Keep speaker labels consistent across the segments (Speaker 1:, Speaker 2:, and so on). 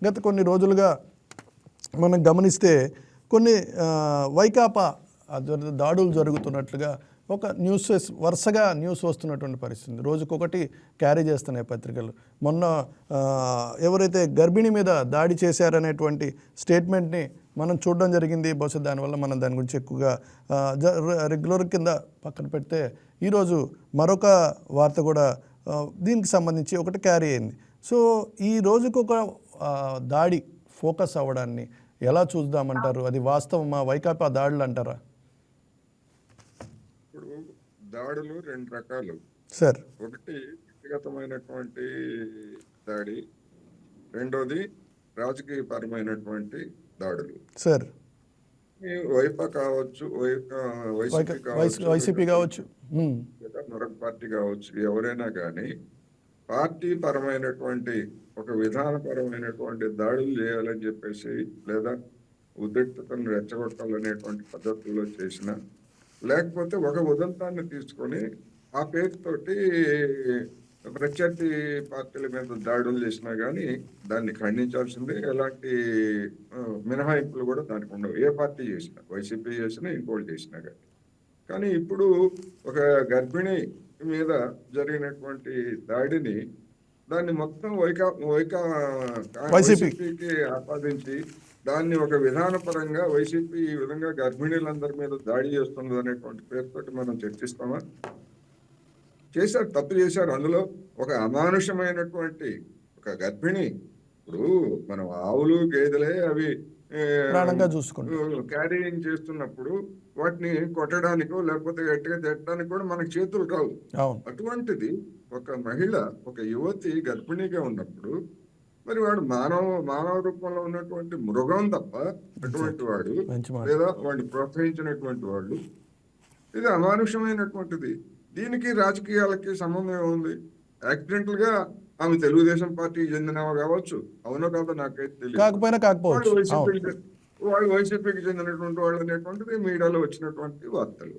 Speaker 1: గత కొన్ని రోజులుగా మనం గమనిస్తే కొన్ని వైకాపా దాడులు జరుగుతున్నట్లుగా ఒక వరుసగా న్యూస్ వస్తున్నటువంటి పరిస్థితి, రోజుకొకటి క్యారీ చేస్తున్నాయి పత్రికలు. మొన్న ఎవరైతే గర్భిణి మీద దాడి చేశారనేటువంటి స్టేట్మెంట్ని మనం చూడడం జరిగింది. బహుశా దానివల్ల మనం దాని గురించి ఎక్కువగా రెగ్యులర్ కింద పక్కన పెడితే ఈరోజు మరొక వార్త కూడా దీనికి సంబంధించి ఒకటి క్యారీ అయింది. సో ఈ రోజుకొక దాడి ఫోకస్ అవ్వడాన్ని ఎలా చూద్దామంటారు? అది వాస్తవమా? వైకాపా దాడులు అంటారా?
Speaker 2: ఇప్పుడు దాడులు రెండు రకాలు
Speaker 1: సార్.
Speaker 2: ఒకటి వ్యక్తిగతమైనటువంటి దాడి, రెండోది రాజకీయపరమైనటువంటి దాడులు.
Speaker 1: సార్,
Speaker 2: వైపా కావచ్చు,
Speaker 1: వైసీపీ కావచ్చు,
Speaker 2: లేదా మరొక పార్టీ కావచ్చు, ఎవరైనా కానీ పార్టీ పరమైనటువంటి ఒక విధానపరమైనటువంటి దాడులు చేయాలని చెప్పేసి లేదా ఉద్రిక్తతను రెచ్చగొట్టాలనేటువంటి పద్ధతుల్లో చేసిన, లేకపోతే ఒక ఉదంతాన్ని తీసుకొని ఆ పేరుతోటి ప్రత్యర్థి పార్టీల మీద దాడులు చేసినా కానీ దాన్ని ఖండించాల్సిందే. ఎలాంటి మినహాయింపులు కూడా దానికి ఉండవు, ఏ పార్టీ చేసినా, వైసీపీ చేసినా ఇంకోటి చేసినా కానీ. కానీ ఇప్పుడు ఒక గర్భిణి మీద జరిగినటువంటి దాడిని దాన్ని మొత్తం వైసీపీకి ఆపాదించి దాన్ని ఒక విధానపరంగా వైసీపీ ఈ విధంగా గర్భిణీలందరి మీద దాడి చేస్తుంది అనేటువంటి పేరుతోటి మనం చర్చిస్తామా? చేశారు, తప్పు చేశారు. అందులో ఒక అమానుషమైనటువంటి ఒక గర్భిణి, ఇప్పుడు మనం ఆవులు గేదెలే అవి క్యారీయింగ్ చేస్తున్నప్పుడు వాటిని కొట్టడానికో లేకపోతే గట్టిగా తిట్టడానికి కూడా మనకు చేతులు రావు. అటువంటిది ఒక మహిళ, ఒక యువతి గర్భిణిగా ఉన్నప్పుడు మరి వాడు మానవ రూపంలో ఉన్నటువంటి మృగం తప్ప అటువంటి వాడు లేదా వాడిని ప్రోత్సహించినటువంటి వాళ్ళు, ఇది అమానుషమైనటువంటిది. దీనికి రాజకీయాలకి సంబంధం ఉంది. యాక్సిడెంటల్ గా ఆమె తెలుగుదేశం పార్టీకి చెందినవా కావచ్చు, అవునో కాదో నాకైతే తెలియదు. వాళ్ళు వైసీపీకి చెందినటువంటి వాళ్ళు అనేటువంటిది మీడియాలో వచ్చినటువంటి వార్తలు.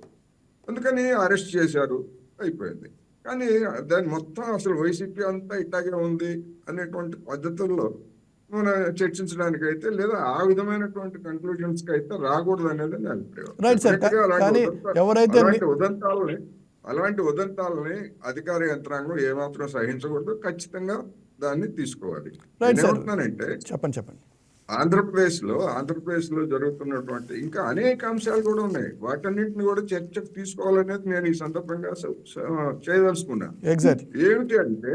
Speaker 2: అందుకని అరెస్ట్ చేశారు, అయిపోయింది. కానీ దాని మొత్తం అసలు వైసీపీ అంతా ఇట్లాగే ఉంది అనేటువంటి పద్ధతుల్లో మనం చర్చించడానికైతే లేదా ఆ విధమైనటువంటి కన్క్లూజన్స్ కి అయితే రాకూడదు అనేది నా అభిప్రాయం. అలాంటి ఉదంతాలని అధికార యంత్రాంగం ఏమాత్రం సహించకూడదు, ఖచ్చితంగా దాన్ని తీసుకోవాలి. ఏమంటున్నానంటే
Speaker 1: చెప్పండి.
Speaker 2: ఆంధ్రప్రదేశ్ లో జరుగుతున్నటువంటి ఇంకా అనేక అంశాలు కూడా ఉన్నాయి. వాటన్నింటిని కూడా చర్చకు తీసుకోవాలనేది నేను ఈ సందర్భంగా చేయదలుచుకున్నా. ఏమిటి అంటే,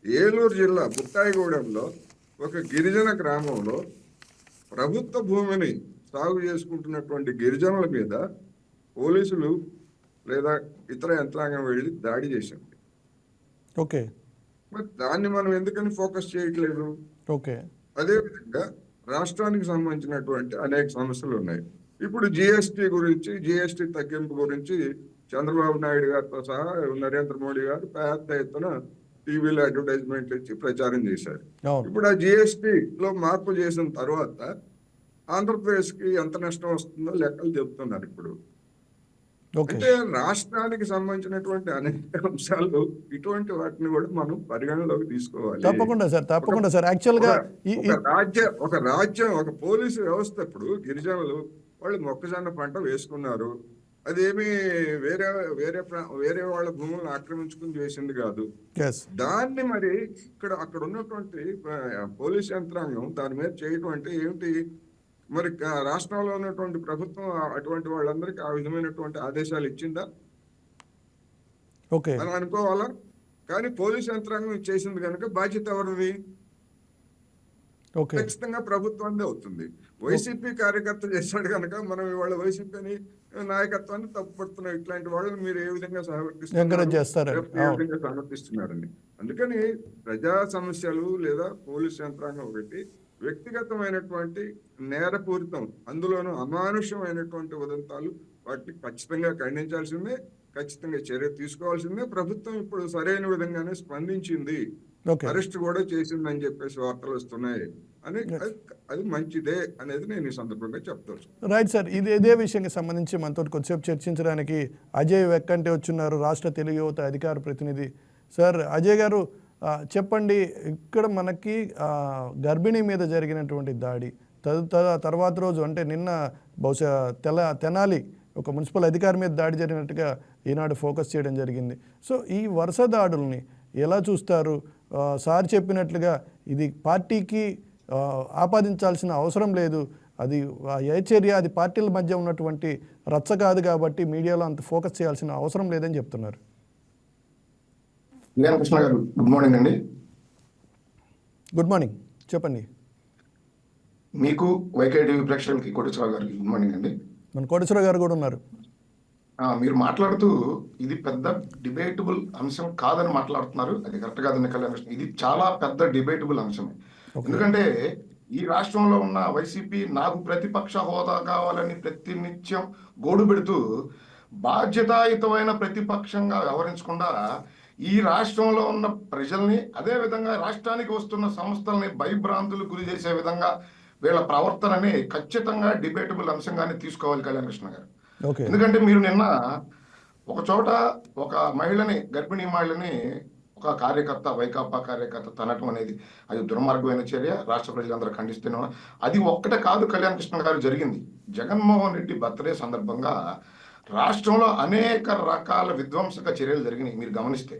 Speaker 2: ఏలూరు జిల్లా బుట్టాయిగూడెంలో ఒక గిరిజన గ్రామంలో ప్రభుత్వ భూమిని సాగు చేసుకుంటున్నటువంటి గిరిజనుల మీద పోలీసులు లేదా ఇతర యంత్రాంగం వెళ్ళి దాడి చేసింది. మరి దాన్ని మనం ఎందుకని ఫోకస్ చేయట్లేదు? అదేవిధంగా రాష్ట్రానికి సంబంధించినటువంటి అనేక సమస్యలు ఉన్నాయి. ఇప్పుడు జిఎస్టీ తగ్గింపు గురించి చంద్రబాబు నాయుడు గారితో సహా నరేంద్ర మోడీ గారు పెద్ద ఎత్తున టీవీలో అడ్వర్టైజ్మెంట్ ఇచ్చి ప్రచారం చేశారు. ఇప్పుడు ఆ జిఎస్టీలో మార్పు చేసిన తర్వాత ఆంధ్రప్రదేశ్ కి ఎంత నష్టం వస్తుందో లెక్కలు చెబుతున్నారు. ఇప్పుడు అంటే రాష్ట్రానికి సంబంధించినటువంటి అనేక అంశాలు, ఇటువంటి వాటిని కూడా మనం పరిగణలోకి తీసుకోవాలి.
Speaker 1: తప్పకుండా సార్. యాక్చువల్ గా
Speaker 2: ఒక రాజ్యం, ఒక పోలీసు వ్యవస్థ, ఇప్పుడు గిరిజనులు వాళ్ళు మొక్కజొన్న పంట వేసుకున్నారు. అదేమి వేరే వాళ్ళ భూములను ఆక్రమించుకుని చేసింది కాదు. దాన్ని మరి అక్కడ ఉన్నటువంటి పోలీస్ యంత్రాంగం దాని మీద చేయడం అంటే ఏమిటి? మరి రాష్ట్రంలో ఉన్నటువంటి ప్రభుత్వం అటువంటి వాళ్ళందరికీ ఆ విధమైనటువంటి ఆదేశాలు ఇచ్చిందా అని అనుకోవాలా? కానీ పోలీస్ యంత్రాంగం చేసింది కనుక బాధ్యత ఎవరిది? ఖచ్చితంగా ప్రభుత్వాన్ని అవుతుంది. వైసీపీ కార్యకర్త చేశాడు కనుక మనం ఇవాళ వైసీపీని నాయకత్వాన్ని తప్పుపడుతున్నాం. ఇట్లాంటి వాళ్ళని మీరు ఏ విధంగా సమర్థిస్తున్నారని. అందుకని ప్రజా సమస్యలు లేదా పోలీస్ యంత్రాంగం ఒకటి, వ్యక్తిగతమైనటువంటి నేరపూరితం, అందులోనూ అమానుషమైనటువంటి ఉదంతాలు, వాటిని ఖచ్చితంగా ఖండించాల్సిందే, ఖచ్చితంగా చర్య తీసుకోవాల్సిందే. ప్రభుత్వం ఇప్పుడు సరైన విధంగానే స్పందించింది, అరెస్ట్ కూడా చేసిందని చెప్పేసి వార్తలు వస్తున్నాయి అని, అది మంచిదే అనేది నేను ఈ సందర్భంగా చెప్తాను.
Speaker 1: Right sir. ఇదే విషయానికి సంబంధించి మనతో కొద్దిసేపు చర్చించడానికి అజయ్ వెక్కంటే వచ్చున్నారు, రాష్ట్ర తెలుగు యువత అధికార ప్రతినిధి. సార్, అజయ్ గారు, చెప్పండి, ఇక్కడ మనకి గర్భిణీ మీద జరిగినటువంటి దాడి తర్వాత రోజు అంటే నిన్న బహుశా తెనాలి ఒక మున్సిపల్ అధికారి మీద దాడి జరిగినట్టుగా ఈనాడు ఫోకస్ చేయడం జరిగింది. సో ఈ వరుస దాడుల్ని ఎలా చూస్తారు? సార్ చెప్పినట్లుగా ఇది పార్టీకి ఆపాదించాల్సిన అవసరం లేదు, అది ఏ చర్య అది పార్టీల మధ్య ఉన్నటువంటి రచ్చ కాదు కాబట్టి మీడియాలో అంత ఫోకస్ చేయాల్సిన అవసరం లేదని చెప్తున్నారు.
Speaker 3: కృష్ణ గారు గుడ్ మార్నింగ్ అండి.
Speaker 1: గుడ్ మార్నింగ్, చెప్పండి.
Speaker 3: మీకు వైకేటీవీ ప్రేక్షకులకి కోటేశ్వరరావు గారికి గుడ్ మార్నింగ్ అండి.
Speaker 1: మన కోటేశ్వరరావు గారు కూడా ఉన్నారు.
Speaker 3: మీరు మాట్లాడుతూ ఇది పెద్ద డిబేటబుల్ అంశం కాదని మాట్లాడుతున్నారు. అది కరెక్ట్ కాదని కళ్యాణ్ కృష్ణ, ఇది చాలా పెద్ద డిబేటబుల్ అంశమే. ఎందుకంటే ఈ రాష్ట్రంలో ఉన్న వైసీపీ నాకు ప్రతిపక్ష హోదా కావాలని ప్రతినిత్యం గోడు పెడుతూ బాధ్యతాయుతమైన ప్రతిపక్షంగా వ్యవహరించకుండా ఈ రాష్ట్రంలో ఉన్న ప్రజల్ని, అదే విధంగా రాష్ట్రానికి వస్తున్న సంస్థల్ని భయభ్రాంతులు గురి చేసే విధంగా వీళ్ళ ప్రవర్తనని ఖచ్చితంగా డిబేటబుల్ అంశంగానే తీసుకోవాలి కళ్యాణ్ కృష్ణ గారు. ఎందుకంటే మీరు నిన్న ఒక చోట ఒక మహిళని, గర్భిణీ మహిళని ఒక కార్యకర్త, వైకాపా కార్యకర్త తనటం అనేది అది దుర్మార్గమైన చర్య, రాష్ట్ర ప్రజలందరూ ఖండిస్తూనే. అది ఒక్కటే కాదు కళ్యాణ్ కృష్ణ గారు, జరిగింది జగన్మోహన్ రెడ్డి బర్త్డే సందర్భంగా రాష్ట్రంలో అనేక రకాల విధ్వంసక చర్యలు జరిగినాయి. మీరు గమనిస్తే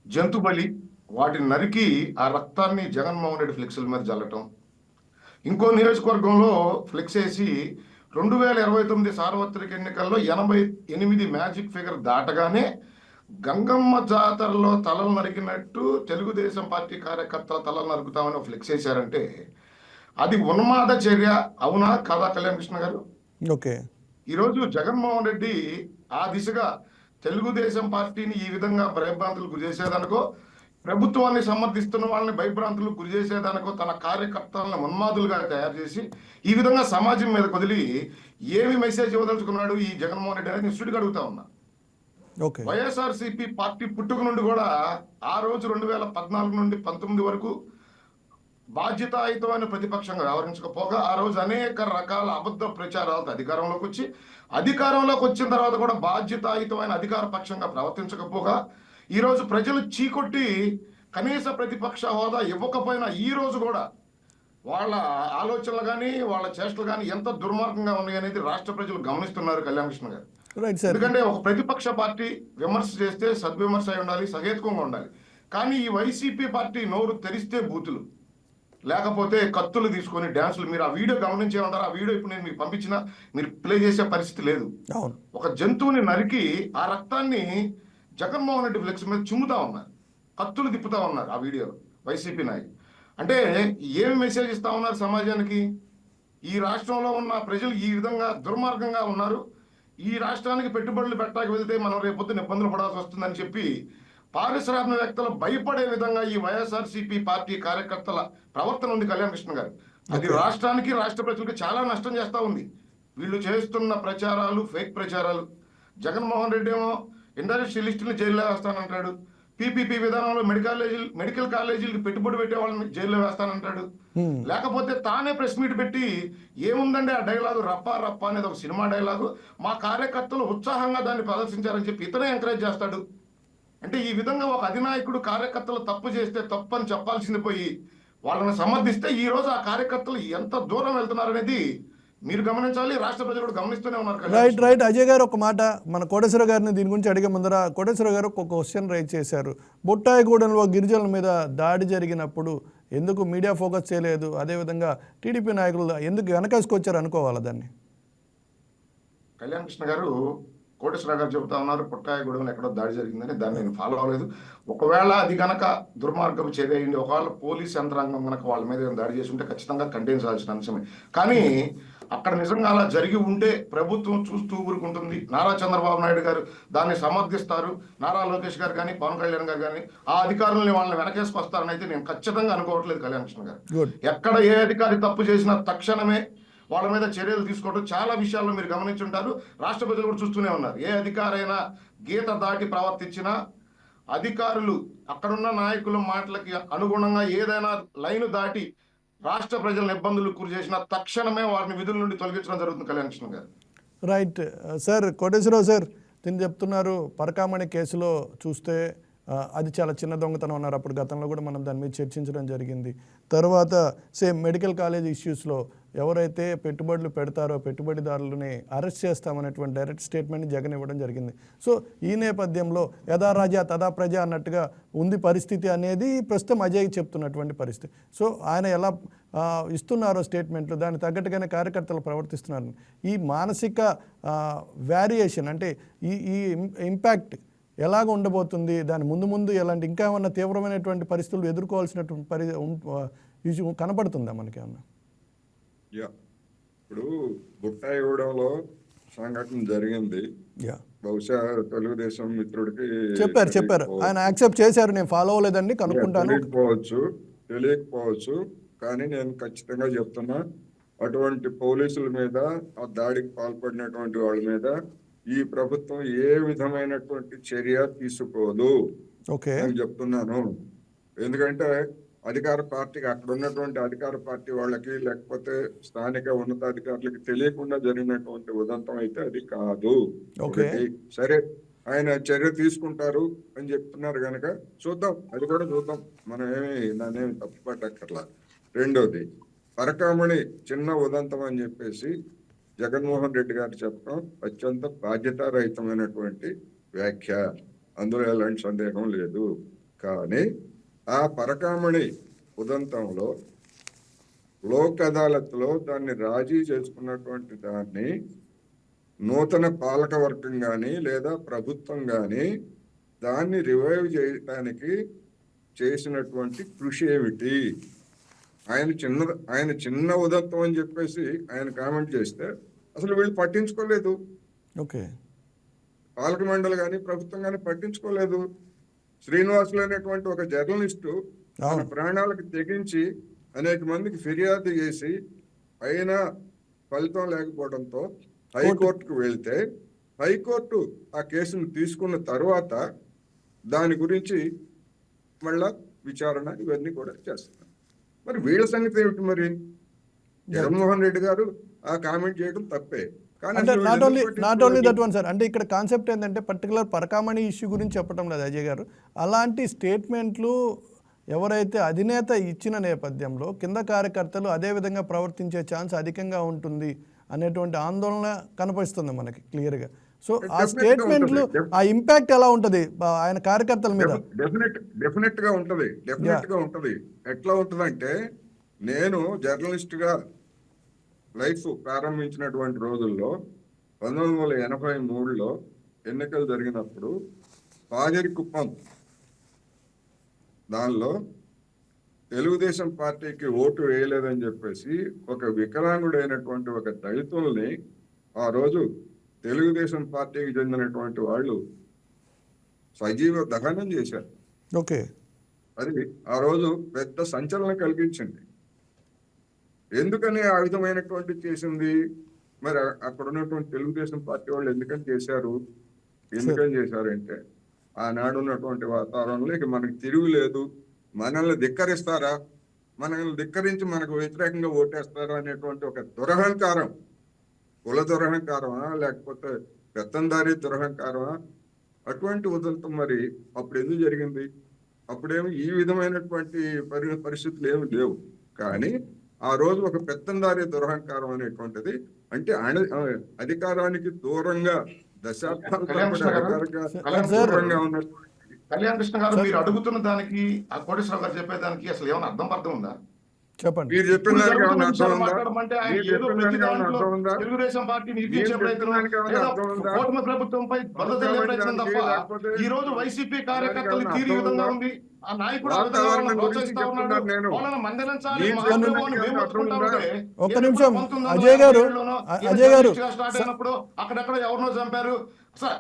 Speaker 3: జంతు బలి, వాటిని నరికి ఆ రక్తాన్ని జగన్మోహన్ రెడ్డి ఫ్లెక్సుల మీద జల్లటం, ఇంకో నియోజకవర్గంలో ఫ్లెక్స్ వేసి 2029 సార్వత్రిక ఎన్నికల్లో 88 మ్యాజిక్ ఫిగర్ దాటగానే గంగమ్మ జాతరలో తలలు నరికినట్టు తెలుగుదేశం పార్టీ కార్యకర్తల తలలు నరుకుతామని ఫ్లెక్స్ వేశారంటే అది ఉన్మాద చర్య అవునా కాదా కళ్యాణ్ కృష్ణ గారు?
Speaker 1: ఓకే,
Speaker 3: ఈరోజు జగన్మోహన్ రెడ్డి ఆ దిశగా తెలుగుదేశం పార్టీని ఈ విధంగా భయభ్రాంతులు గురి చేసేదనుకో, ప్రభుత్వాన్ని సమర్థిస్తున్న వాళ్ళని భయభ్రాంతులకు గురి చేసేదానికో తన కార్యకర్తలను ఉన్మాదులుగా తయారు చేసి ఈ విధంగా సమాజం మీద వదిలి ఏమి మెసేజ్ ఇవ్వదలుచుకున్నాడు ఈ జగన్మోహన్ రెడ్డి అనేది స్టూడియోకి అడుగుతా ఉన్నా. వైఎస్ఆర్సీపీ పార్టీ పుట్టుక నుండి కూడా ఆ రోజు 2014 నుండి 19 వరకు బాధ్యతాయుతమైన ప్రతిపక్షంగా వ్యవహరించకపోగా ఆ రోజు అనేక రకాల అబద్ధ ప్రచారాలతో అధికారంలోకి వచ్చిన తర్వాత కూడా బాధ్యతాయుతమైన అధికార పక్షంగా ప్రవర్తించకపోగా ఈరోజు ప్రజలు చీకొట్టి కనీస ప్రతిపక్ష హోదా ఇవ్వకపోయినా ఈ రోజు కూడా వాళ్ళ ఆలోచనలు కానీ వాళ్ళ చేష్టలు కానీ ఎంత దుర్మార్గంగా ఉన్నాయి అనేది రాష్ట్ర ప్రజలు గమనిస్తున్నారు కళ్యాణ్ కృష్ణ గారు. ఎందుకంటే ఒక ప్రతిపక్ష పార్టీ విమర్శ చేస్తే సద్విమర్శ అయి ఉండాలి, సహేతుకంగా ఉండాలి. కానీ ఈ వైసీపీ పార్టీ నోరు తెరిస్తే బూతులు, లేకపోతే కత్తులు తీసుకొని డ్యాన్సులు. మీరు ఆ వీడియో గమనించే ఉంటారు. ఆ వీడియో ఇప్పుడు నేను మీకు పంపించినా మీరు ప్లే చేసే పరిస్థితి లేదు. ఒక జంతువుని నరికి ఆ రక్తాన్ని జగన్మోహన్ రెడ్డి ఫ్లెక్స్ మీద చుమ్ముతా ఉన్నారు, కత్తులు తిప్పుతా ఉన్నారు ఆ వీడియోలో వైసీపీ నాయకులు. అంటే ఏమి మెసేజ్ ఇస్తా ఉన్నారు సమాజానికి? ఈ రాష్ట్రంలో ఉన్న ప్రజలు ఈ విధంగా దుర్మార్గంగా ఉన్నారు, ఈ రాష్ట్రానికి పెట్టుబడులు పెట్టడానికి వెళ్తే మనం రేపొద్దున ఇబ్బందులు పడాల్సి వస్తుందని చెప్పి పారిశ్రామికవేత్తలు భయపడే విధంగా ఈ వైఎస్ఆర్సీపీ పార్టీ కార్యకర్తల ప్రవర్తన ఉంది కళ్యాణ్ కృష్ణ గారు. అది రాష్ట్రానికి, రాష్ట్ర ప్రజలకు చాలా నష్టం చేస్తా ఉంది. వీళ్ళు చేస్తున్న ప్రచారాలు ఫేక్ ప్రచారాలు. జగన్మోహన్ రెడ్డి ఏమో ఇండస్ట్రియలిస్టులను జైల్లో వేస్తానంటాడు, పీపీపీ విధానంలో మెడికల్ కాలేజీలకు పెట్టుబడి పెట్టే వాళ్ళని జైల్లో వేస్తానంటాడు. లేకపోతే తానే ప్రెస్ మీట్ పెట్టి ఏముందండి ఆ డైలాగు రప్ప రప్ప అనేది ఒక సినిమా డైలాగు, మా కార్యకర్తలు ఉత్సాహంగా దాన్ని ప్రదర్శించారని చెప్పి ఇతనే ఎంకరేజ్ చేస్తాడు. అంటే ఈ విధంగా ఒక అధినాయకుడు కార్యకర్తలు తప్పు చేస్తే తప్పు అని చెప్పాల్సింది పోయి వాళ్ళని సమర్థిస్తే ఈ రోజు ఆ కార్యకర్తలు ఎంత దూరం వెళ్తున్నారనేది మీరు గమనించాలి, రాష్ట్ర ప్రజలు కూడా గమనిస్తూనే ఉన్నారు.
Speaker 1: రైట్. అజయ్ గారు ఒక మాట, మన కోటేశ్వర గారిని దీని గురించి అడిగే ముందర కోటేశ్వర గారు ఒక క్వశ్చన్ రైజ్ చేశారు. బొట్టాయిగూడెంలో గిరిజనుల మీద దాడి జరిగినప్పుడు ఎందుకు మీడియా ఫోకస్ చేయలేదు, అదేవిధంగా టీడీపీ నాయకులు ఎందుకు వెనకేసుకొచ్చారు అనుకోవాలి దాన్ని?
Speaker 3: కళ్యాణ్ కృష్ణ గారు, కోటేశ్వరరావు గారు చెబుతా ఉన్నారు పుట్టాయగూడెంలో ఎక్కడో దాడి జరిగిందని. దాన్ని నేను ఫాలో అవ్వలేదు. ఒకవేళ అది గనక దుర్మార్గం చర్య అయింది, ఒకవేళ పోలీస్ యంత్రాంగం కనుక వాళ్ళ మీద దాడి చేసి ఉంటే ఖచ్చితంగా ఖండించాల్సిన అంశమే. కానీ అక్కడ నిజంగా అలా జరిగి ఉంటే ప్రభుత్వం చూస్తూ ఊరుకుంటుంది. నారా చంద్రబాబు నాయుడు గారు దాన్ని సమర్థిస్తారు, నారా లోకేష్ గారు కానీ పవన్ కళ్యాణ్ గారు కానీ ఆ అధికారులని వాళ్ళని వెనకేసుకొస్తారని అయితే నేను ఖచ్చితంగా అనుకోవట్లేదు కళ్యాణ్ కృష్ణ గారు. ఎక్కడ ఏ అధికారి తప్పు చేసినా తక్షణమే వాళ్ళ మీద చర్యలు తీసుకోవడం చాలా విషయాల్లో మీరు గమనించుంటారు. రాష్ట్ర ప్రజలు కూడా చూస్తూనే ఉన్నారు. ఏ అధికారైనా గీత దాటి ప్రవర్తించినా, అధికారులు అక్కడున్న నాయకుల మాటలకి అనుగుణంగా ఏదైనా లైను దాటి రాష్ట్ర ప్రజలను ఇబ్బందులు గురి చేసిన తక్షణమే వారిని విధుల నుండి తొలగించడం జరుగుతుంది కళ్యాణ్ కృష్ణ గారు.
Speaker 1: Right sir. కోటేశ్వరరావు సార్, దీన్ని చెప్తున్నారు పరకామణి కేసులో చూస్తే అది చాలా చిన్న దొంగతనం అన్నారు. అప్పుడు గతంలో కూడా మనం దాని మీద చర్చించడం జరిగింది. తర్వాత సేమ్ మెడికల్ కాలేజ్ ఇష్యూస్లో ఎవరైతే పెట్టుబడులు పెడతారో పెట్టుబడిదారులని అరెస్ట్ చేస్తామనేటువంటి డైరెక్ట్ స్టేట్మెంట్ జగన్ ఇవ్వడం జరిగింది. సో ఈ నేపథ్యంలో యథా రాజా తథా ప్రజ అన్నట్టుగా ఉంది పరిస్థితి అనేది ప్రస్తుతం అజయ్ చెప్తున్నటువంటి పరిస్థితి. సో ఆయన ఎలా ఇస్తున్నారో స్టేట్మెంట్లు దానికి తగ్గట్టుగానే కార్యకర్తలు ప్రవర్తిస్తున్నారు. ఈ మానసిక వేరియేషన్ అంటే ఈ ఇంపాక్ట్ ఎలాగ ఉండబోతుంది, దాని ముందు ఎలాంటి ఇంకా ఏమన్నా తీవ్రమైనటువంటి పరిస్థితులు ఎదుర్కోవాల్సినటువంటి ఇష్యూ కనపడుతుందా మనకేమన్నా?
Speaker 2: ఇప్పుడు బుట్టాయిగూడెంలో సంఘటన జరిగింది. బహుశా తెలుగుదేశం మిత్రుడికి
Speaker 1: చెప్పారు ఆయన యాక్సెప్ట్ చేశారు. నేను ఫాలో అవ్వలేదండి, కనుక్కుంటాను.
Speaker 2: తెలియకపోవచ్చు కానీ నేను ఖచ్చితంగా చెప్తున్నా, అటువంటి పోలీసుల మీద ఆ దాడికి పాల్పడినటువంటి వాళ్ళ మీద ఈ ప్రభుత్వం ఏ విధమైనటువంటి చర్య తీసుకోదు అని చెప్తున్నాను. ఎందుకంటే అధికార పార్టీకి అక్కడ ఉన్నటువంటి అధికార పార్టీ వాళ్ళకి లేకపోతే స్థానిక ఉన్నతాధికారులకి తెలియకుండా జరిగినటువంటి ఉదంతం అయితే అది కాదు. సరే, ఆయన చర్య తీసుకుంటారు అని చెప్తున్నారు కనుక చూద్దాం, అది కూడా చూద్దాం. మనం దాన్నేమి తప్పుపట్టక్కర్లా. రెండోది, పరకామణి చిన్న ఉదంతం అని చెప్పేసి జగన్మోహన్ రెడ్డి గారు చెప్పడం అత్యంత బాధ్యతారహితమైనటువంటి వ్యాఖ్య, అందులో ఎలాంటి సందేహం లేదు. కానీ ఆ పరకామణి ఉదంతంలో లోక్ అదాలత్లో దాన్ని రాజీ చేసుకున్నటువంటి దాన్ని నూతన పాలక వర్గం కానీ లేదా ప్రభుత్వం కానీ దాన్ని రివైవ్ చేయడానికి చేసినటువంటి కృషి ఏమిటి? ఆయన చిన్న ఉదంతం అని చెప్పేసి ఆయన కామెంట్ చేస్తే అసలు వీళ్ళు పట్టించుకోలేదు. పాలక మండలి కానీ ప్రభుత్వం కానీ పట్టించుకోలేదు. శ్రీనివాసులు అనేటువంటి ఒక జర్నలిస్టు తన ప్రాణాలకు తెగించి అనేక మందికి ఫిర్యాదు చేసి అయినా ఫలితం లేకపోవడంతో హైకోర్టుకు వెళ్తే హైకోర్టు ఆ కేసును తీసుకున్న తర్వాత దాని గురించి మళ్ళా విచారణ ఇవన్నీ కూడా చేస్తున్నారు. మరి వీళ్ళ సంగతి ఏమిటి? మరి జగన్మోహన్ రెడ్డి గారు ఆ కామెంట్ చేయడం తప్పే.
Speaker 1: అంటే not only that one sir, అంటే ఇక్కడ కాన్సెప్ట్ ఏంటంటే పర్టికులర్ పరకామణి ఇష్యూ గురించి చెప్పడం లేదు అజయ్ గారు. అలాంటి స్టేట్మెంట్లు ఎవరైతే అధినేత ఇచ్చిన నేపథ్యంలో కింద కార్యకర్తలు అదే విధంగా ప్రవర్తించే ఛాన్స్ అధికంగా ఉంటుంది అనేటువంటి ఆందోళన కనపరుస్తుంది మనకి క్లియర్గా. సో ఆ స్టేట్మెంట్లు ఆ ఇంపాక్ట్ ఎలా ఉంటుంది ఆయన కార్యకర్తల మీద?
Speaker 2: డెఫినెట్ గా ఉంటది. ఎట్లా ఉంటదంటే, నేను జర్నలిస్ట్ గా లైఫ్ ప్రారంభించినటువంటి రోజుల్లో 1983లో ఎన్నికలు జరిగినప్పుడు పాజరికుప్పం దానిలో తెలుగుదేశం పార్టీకి ఓటు వేయలేదని చెప్పేసి ఒక వికలాంగుడైనటువంటి ఒక దళితుల్ని ఆ రోజు తెలుగుదేశం పార్టీకి చెందినటువంటి వాళ్ళు సజీవ దహనం చేశారు. అది ఆ రోజు పెద్ద సంచలనం కలిగించింది. ఎందుకని ఆ విధమైనటువంటి చేసింది? మరి అక్కడ ఉన్నటువంటి తెలుగుదేశం పార్టీ వాళ్ళు ఎందుకని చేశారంటే ఆనాడు ఉన్నటువంటి వాతావరణంలో ఇక మనకు తిరుగులేదు, మనల్ని ధిక్కరిస్తారా, మనల్ని ధిక్కరించి మనకు వ్యతిరేకంగా ఓటేస్తారా అనేటువంటి ఒక దురహంకారం, కుల దురహంకారమా లేకపోతే పెత్తందారీ దురహంకారమా, అటువంటి ఉదంతం మరి అప్పుడు ఎందుకు జరిగింది? అప్పుడేమి ఈ విధమైనటువంటి పరిస్థితులు ఏమి లేవు. కానీ ఆ రోజు ఒక పెత్తందారీ దురహంకారం అనేటువంటిది, అంటే అధికారానికి దూరంగా దశాబ్దాలుగా ఉన్నటువంటి
Speaker 3: కళ్యాణ్ కృష్ణ గారు, మీరు అడుగుతున్న దానికి ఆ కోటేశ్వరరావు గారు చెప్పేదానికి అసలు ఏమైనా అర్థం ఉందా?
Speaker 1: చెప్పండి.
Speaker 2: మీరు చెప్పిన
Speaker 3: తెలుగుదేశం పార్టీ కూటమి ప్రభుత్వంపై భద్రత ప్రయత్నం తప్ప ఈ రోజు వైసీపీ కార్యకర్తలు తీరు విధంగా ఉంది. ఆ నాయకుడు
Speaker 1: ఒక్క నిమిషం అజయ్ గారు
Speaker 3: అక్కడెక్కడ ఎవరినో చంపారు.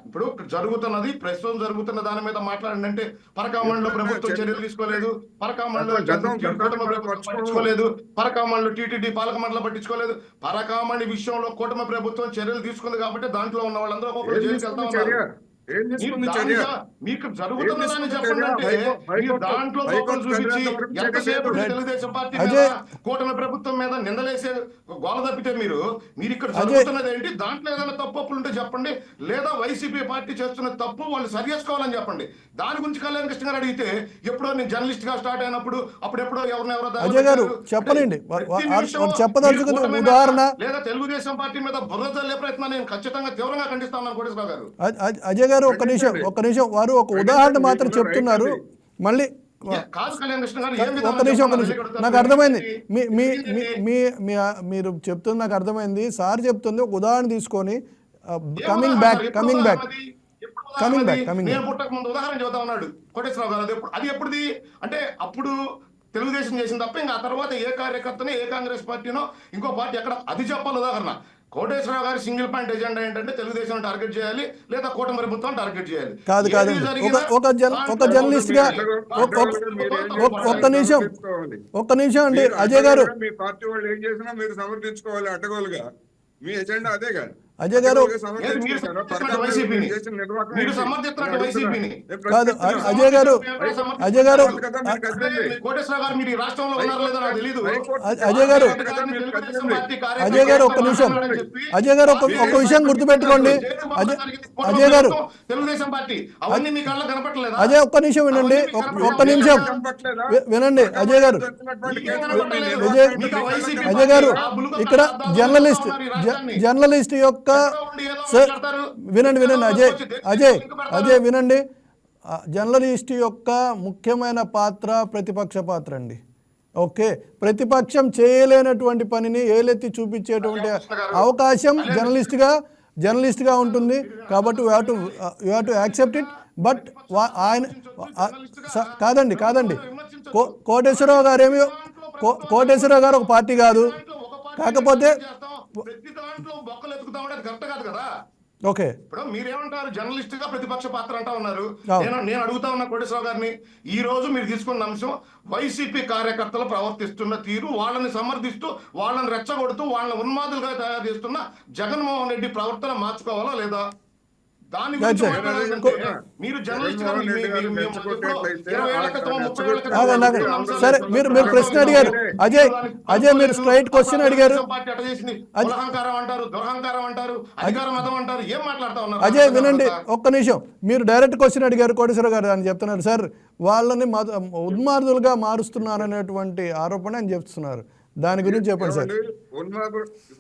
Speaker 3: ఇప్పుడు జరుగుతున్నది ప్రస్తుతం జరుగుతున్న దాని మీద మాట్లాడండి అంటే పరకామణిలో ప్రభుత్వం చర్యలు తీసుకోలేదు, పరకామణిలో పట్టించుకోలేదు, పరకామణిలో టీటీడీ పాలక మండలి పట్టించుకోలేదు. పరకామణి విషయంలో కూటమి ప్రభుత్వం చర్యలు తీసుకుంది కాబట్టి దాంట్లో ఉన్న వాళ్ళందరూ ఒక్కొక్కరు జైలుకి వెళ్తా ఉన్నారు.
Speaker 2: ఏం తీసుకుంది చర్య?
Speaker 3: మీకు జరుగుతున్నదని చెప్పండి అంటే మీరు దాంట్లో తోకలు చూపించి ఎంతసేపు తెలుగుదేశం పార్టీ మీద కూటమి ప్రభుత్వం మీద నిందలేసే గోల తప్పితే మీరు ఇక్కడ జరుగుతున్నది ఏంటి? దాంట్లో ఏదైనా తప్పులు ఉంటే చెప్పండి, లేదా వైసీపీ పార్టీ చేస్తున్న తప్పు వాళ్ళు సరి చేసుకోవాలని చెప్పండి. దాని గురించి కళ్యాణ కృష్ణ గారు అడిగితే ఎప్పుడో నేను జర్నలిస్ట్ గా స్టార్ట్ అయినప్పుడు అప్పుడెప్పుడో ఎవరెవరో
Speaker 1: అజయ్ గారు చెప్పనండి చెప్పదలుచుకుంది ఉదాహరణ,
Speaker 3: లేదా తెలుగుదేశం పార్టీ మీద బుర్ర చల్లే ప్రయత్నం నేను ఖచ్చితంగా తీవ్రంగా ఖండిస్తాను కోటేశ్వరరావు గారు.
Speaker 1: అజయ్ గారు ఒక్క నిమిషం వారు ఒక ఉదాహరణ మాత్రం చెప్తున్నారు. మళ్ళీ
Speaker 3: కాదు కళ్యాణ కృష్ణ గారు,
Speaker 1: ఒక్క నిమిషం నాకు అర్థమైంది మీరు చెప్తుంది, నాకు అర్థమైంది. సార్ చెప్తుంది ఒక ఉదాహరణ తీసుకొని కమింగ్ బ్యాక్
Speaker 3: నేను పుట్టక ముందు ఉదాహరణ చెబుతా ఉన్నాడు కోటేశ్వరరావు గారు. అది ఎప్పుడుది అంటే అప్పుడు తెలుగుదేశం చేసిన తప్ప ఇంకా ఆ తర్వాత ఏ కార్యకర్తనో ఏ కాంగ్రెస్ పార్టీనో ఇంకో పార్టీ ఎక్కడ, అది చెప్పాలి ఉదాహరణ. కోటేశ్వరరావు గారి సింగిల్ పాయింట్ ఎజెండా ఏంటంటే తెలుగుదేశం టార్గెట్ చేయాలి, లేదా కూటమి ప్రభుత్వం టార్గెట్ చేయాలి.
Speaker 1: కాదు ఒక జర్నలిస్ట్ గా ఒక్క నిమిషం అండి అజయ్ గారు,
Speaker 2: మీ పార్టీ వాళ్ళు ఏం చేసినా మీరు సమర్థించుకోవాలి అడ్డగోలుగా. మీ ఎజెండా అదే కాదు
Speaker 1: అజయ్ గారు.
Speaker 2: కాదు
Speaker 1: ఒక్క నిమిషం ఒక విషయం గుర్తుపెట్టుకోండి అజయ్ గారు. అజయ్ ఒక్క నిమిషం వినండి, ఒక్క నిమిషం వినండి అజయ్ గారు. అజయ్ గారు ఇక్కడ జర్నలిస్ట్ యొక్క వినండి అజయ్ వినండి. జర్నలిస్ట్ యొక్క ముఖ్యమైన పాత్ర ప్రతిపక్ష పాత్ర అండి. ఓకే, ప్రతిపక్షం చేయలేనటువంటి పనిని ఏలెత్తి చూపించేటువంటి అవకాశం జర్నలిస్ట్గా ఉంటుంది. కాబట్టి you have to accept it. But ఆయన కాదండి కోటేశ్వరరావు గారు ఒక పార్టీ కాదు. కాకపోతే ఓకే,
Speaker 3: ఇప్పుడు మీరేమంటారు? జర్నలిస్ట్ గా ప్రతిపక్ష పాత్ర అంటా ఉన్నారు. నేను అడుగుతా ఉన్నా కోటేశ్వరరావు గారిని, ఈ రోజు మీరు తీసుకున్న అంశం వైసీపీ కార్యకర్తలు ప్రవర్తిస్తున్న తీరు, వాళ్ళని సమర్థిస్తూ వాళ్ళని రెచ్చగొడుతూ వాళ్ళని ఉన్మాదులుగా తయారు చేస్తున్న జగన్మోహన్ రెడ్డి ప్రవర్తన మార్చుకోవాలా లేదా? దాని గురించి మీరు జర్నలిస్ట్
Speaker 1: సరే మీరు ప్రశ్న అడిగారు అజయ్ మీరు స్ట్రైట్ క్వశ్చన్ అడిగారు. అజయ్ వినండి ఒక్క నిమిషం, మీరు డైరెక్ట్ క్వశ్చన్ అడిగారు కోటేశ్వర గారు అని చెప్తున్నారు. సార్ వాళ్ళని ఉన్మాదులుగా మారుస్తున్నారు అనేటువంటి ఆరోపణ అని చెప్తున్నారు. దాని గురించి చెప్పండి సార్.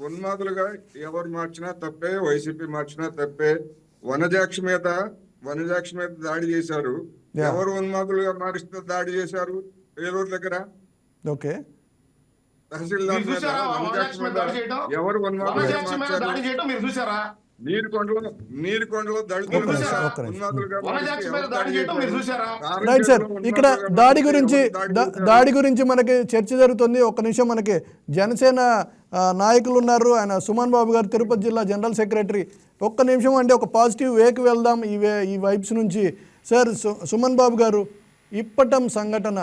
Speaker 2: ఉన్మాదులుగా ఎవరు మార్చినా తప్పే, వైసీపీ మార్చినా తప్పే. వనజాక్షి మీద దాడి చేశారు. ఎవరు ఉన్మాదులుగా మారిస్తే దాడి చేశారు? ఏలూరు దగ్గర
Speaker 1: ఓకే
Speaker 2: తహసీల్దార్ ఎవరు ఉన్మాదులుగా మార్చారు? నీరుకొండలో
Speaker 1: రైట్ సార్, ఇక్కడ దాడి గురించి మనకి చర్చ జరుగుతుంది. ఒక్క నిమిషం, మనకి జనసేన నాయకులు ఉన్నారు. ఆయన సుమన్ బాబు గారు, తిరుపతి జిల్లా జనరల్ సెక్రటరీ. ఒక్క నిమిషం అండి, ఒక పాజిటివ్ వేకి వెళ్దాం ఈ వైబ్స్ నుంచి. సార్ సుమన్ బాబు గారు, ఇప్పటం సంఘటన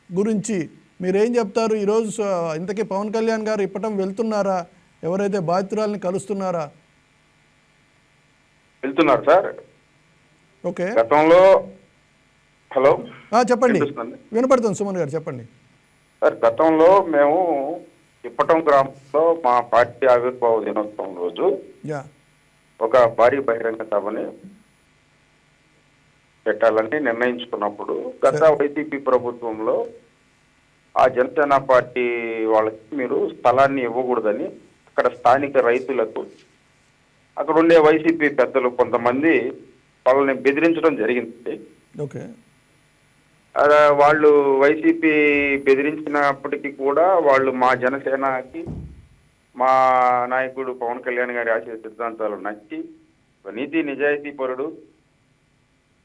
Speaker 1: గురించి మీరేం చెప్తారు? ఈరోజు ఇంతకీ పవన్ కళ్యాణ్ గారు ఇప్పటం వెళ్తున్నారా? ఎవరైతే బాధితురాలని కలుస్తున్నారా?
Speaker 4: వెళ్తున్నారు సార్.
Speaker 1: ఓకే,
Speaker 4: గతంలో హలో
Speaker 1: చెప్పండి, వినపడుతుంది సుమన్ గారు చెప్పండి.
Speaker 4: సార్ గతంలో మేము ఇప్పటం గ్రామంలో మా పార్టీ ఆవిర్భావ దినోత్సవం రోజు ఒక భారీ బహిరంగ సభని పెట్టాలని నిర్ణయించుకున్నప్పుడు గత వైసీపీ ప్రభుత్వంలో ఆ జనసేన పార్టీ వాళ్ళకి మీరు స్థలాన్ని ఇవ్వకూడదని అక్కడ స్థానిక రైతులకు అక్కడ ఉండే వైసీపీ పెద్దలు కొంతమంది వాళ్ళని బెదిరించడం జరిగింది.
Speaker 1: ఓకే,
Speaker 4: వాళ్ళు వైసీపీ బెదిరించినప్పటికీ కూడా వాళ్ళు మా జనసేనకి మా నాయకుడు పవన్ కళ్యాణ్ గారి ఆశయ సిద్ధాంతాలు నచ్చి నీతి నిజాయితీ పరుడు,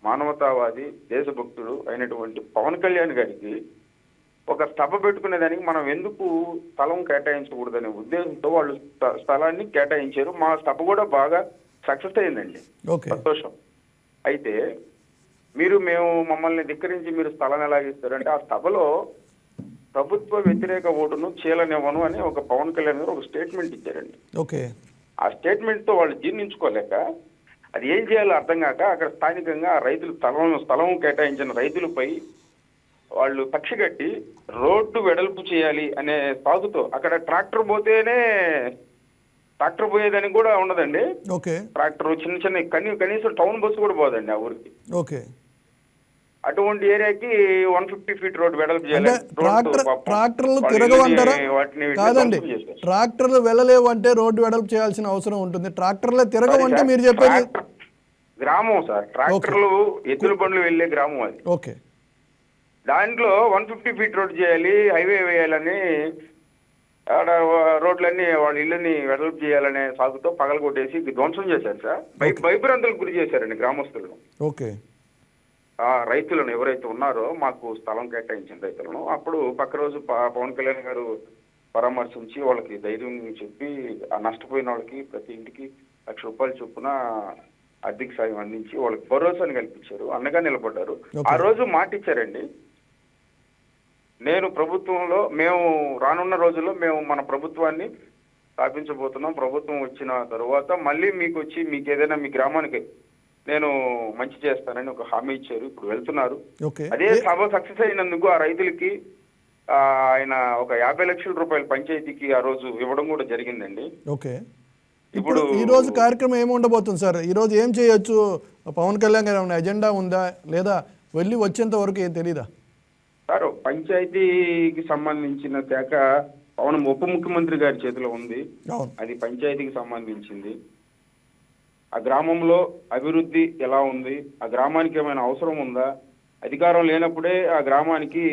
Speaker 4: మానవతావాది, దేశభక్తుడు అయినటువంటి పవన్ కళ్యాణ్ గారికి ఒక సభ పెట్టుకునేదానికి మనం ఎందుకు స్థలం కేటాయించకూడదనే ఉద్దేశంతో వాళ్ళు స్థలాన్ని కేటాయించారు. మా సభ కూడా బాగా సక్సెస్ అయిందండి, సంతోషం. అయితే మేము మమ్మల్ని ధిక్కరించి మీరు స్థలం ఎలాగిస్తారంటే ఆ సభలో ప్రభుత్వ వ్యతిరేక ఓటును చీలనివ్వను అని ఒక పవన్ కళ్యాణ్ గారు ఒక స్టేట్మెంట్ ఇచ్చారండి.
Speaker 1: ఓకే,
Speaker 4: ఆ స్టేట్మెంట్ తో వాళ్ళు జీర్ణించుకోలేక అది ఏం చేయాలో అర్థం కాక అక్కడ స్థానికంగా రైతులు స్థలం కేటాయించిన రైతులపై వాళ్ళు కక్ష కట్టి రోడ్డు వెడల్పు చేయాలి అనే సాగుతో అక్కడ ట్రాక్టర్ పోయేదని కూడా ఉండదండి.
Speaker 1: ఓకే.
Speaker 4: ట్రాక్టర్ చిన్న కనీసం టౌన్ బస్సు కూడా పోదండి ఆ ఊరికి.
Speaker 1: ఓకే.
Speaker 4: అటువంటి ఏరియాకి 150 ఫీట్ రోడ్ వెడల్పు చేయాలి.
Speaker 1: ట్రాక్టర్లు తిరగవంటారా? కాదండి, ట్రాక్టర్లు వెళ్ళలేవు అంటే రోడ్డు వెడల్పు చేయాల్సిన అవసరం ఉంటుంది. ట్రాక్టర్లే తిరగవంటే మీరు చెప్పేది
Speaker 4: గ్రామం సార్, ట్రాక్టర్లు ఎద్దుల బండ్లు వెళ్లే గ్రామం అది.
Speaker 1: ఓకే.
Speaker 4: దాంట్లో 150 ఫీట్ రోడ్ చేయాలి, హైవే వేయాలని, ఆడ రోడ్లన్నీ వాళ్ళ ఇళ్ళని వెడల్పు చేయాలనే సాగుతో పగలగొట్టేసి ధ్వంసం చేశారు సార్. భయభ్రాంతులకు గురి చేశారండి గ్రామస్తులను.
Speaker 1: ఓకే.
Speaker 4: ఆ రైతులను ఎవరైతే ఉన్నారో మాకు స్థలం కేటాయించిన రైతులను అప్పుడు పక్క రోజు పవన్ కళ్యాణ్ గారు పరామర్శించి వాళ్ళకి ధైర్యం చెప్పి ఆ నష్టపోయిన వాళ్ళకి ప్రతి ఇంటికి ₹1,00,000 చొప్పున ఆర్థిక సాయం అందించి వాళ్ళకి భరోసాని కల్పించారు, అండగా నిలబడ్డారు. ఆ రోజు మాట ఇచ్చారండి, నేను ప్రభుత్వంలో మేము రానున్న రోజుల్లో మేము మన ప్రభుత్వాన్ని స్థాపించబోతున్నాం, ప్రభుత్వం వచ్చిన తరువాత మళ్ళీ మీకు వచ్చి మీకు ఏదైనా మీ గ్రామానికి నేను మంచి చేస్తానని ఒక హామీ ఇచ్చారు. ఇప్పుడు వెళ్తున్నారు. అదే సభ సక్సెస్ అయినందుకు ఆ రైతులకి ఆయన ఒక ₹50 లక్షల పంచాయతీకి ఆ రోజు ఇవ్వడం కూడా జరిగిందండి.
Speaker 1: ఓకే. ఇప్పుడు ఈ రోజు కార్యక్రమం ఏమి ఉండబోతుంది సార్? ఈ రోజు ఏం చేయొచ్చు? పవన్ కళ్యాణ్ గారు ఏమైనా ఎజెండా ఉందా, లేదా వెళ్ళి వచ్చేంత వరకు ఏం తెలీదా
Speaker 4: సార్? పంచాయతీకి సంబంధించిన శాఖ ఉప ముఖ్యమంత్రి గారి చేతిలో ఉంది. అది పంచాయతీకి సంబంధించింది. ఆ గ్రామంలో అభివృద్ధి ఎలా ఉంది, ఆ గ్రామానికి ఏమైనా అవసరం ఉందా, అధికారం లేనప్పుడే ఆ గ్రామానికి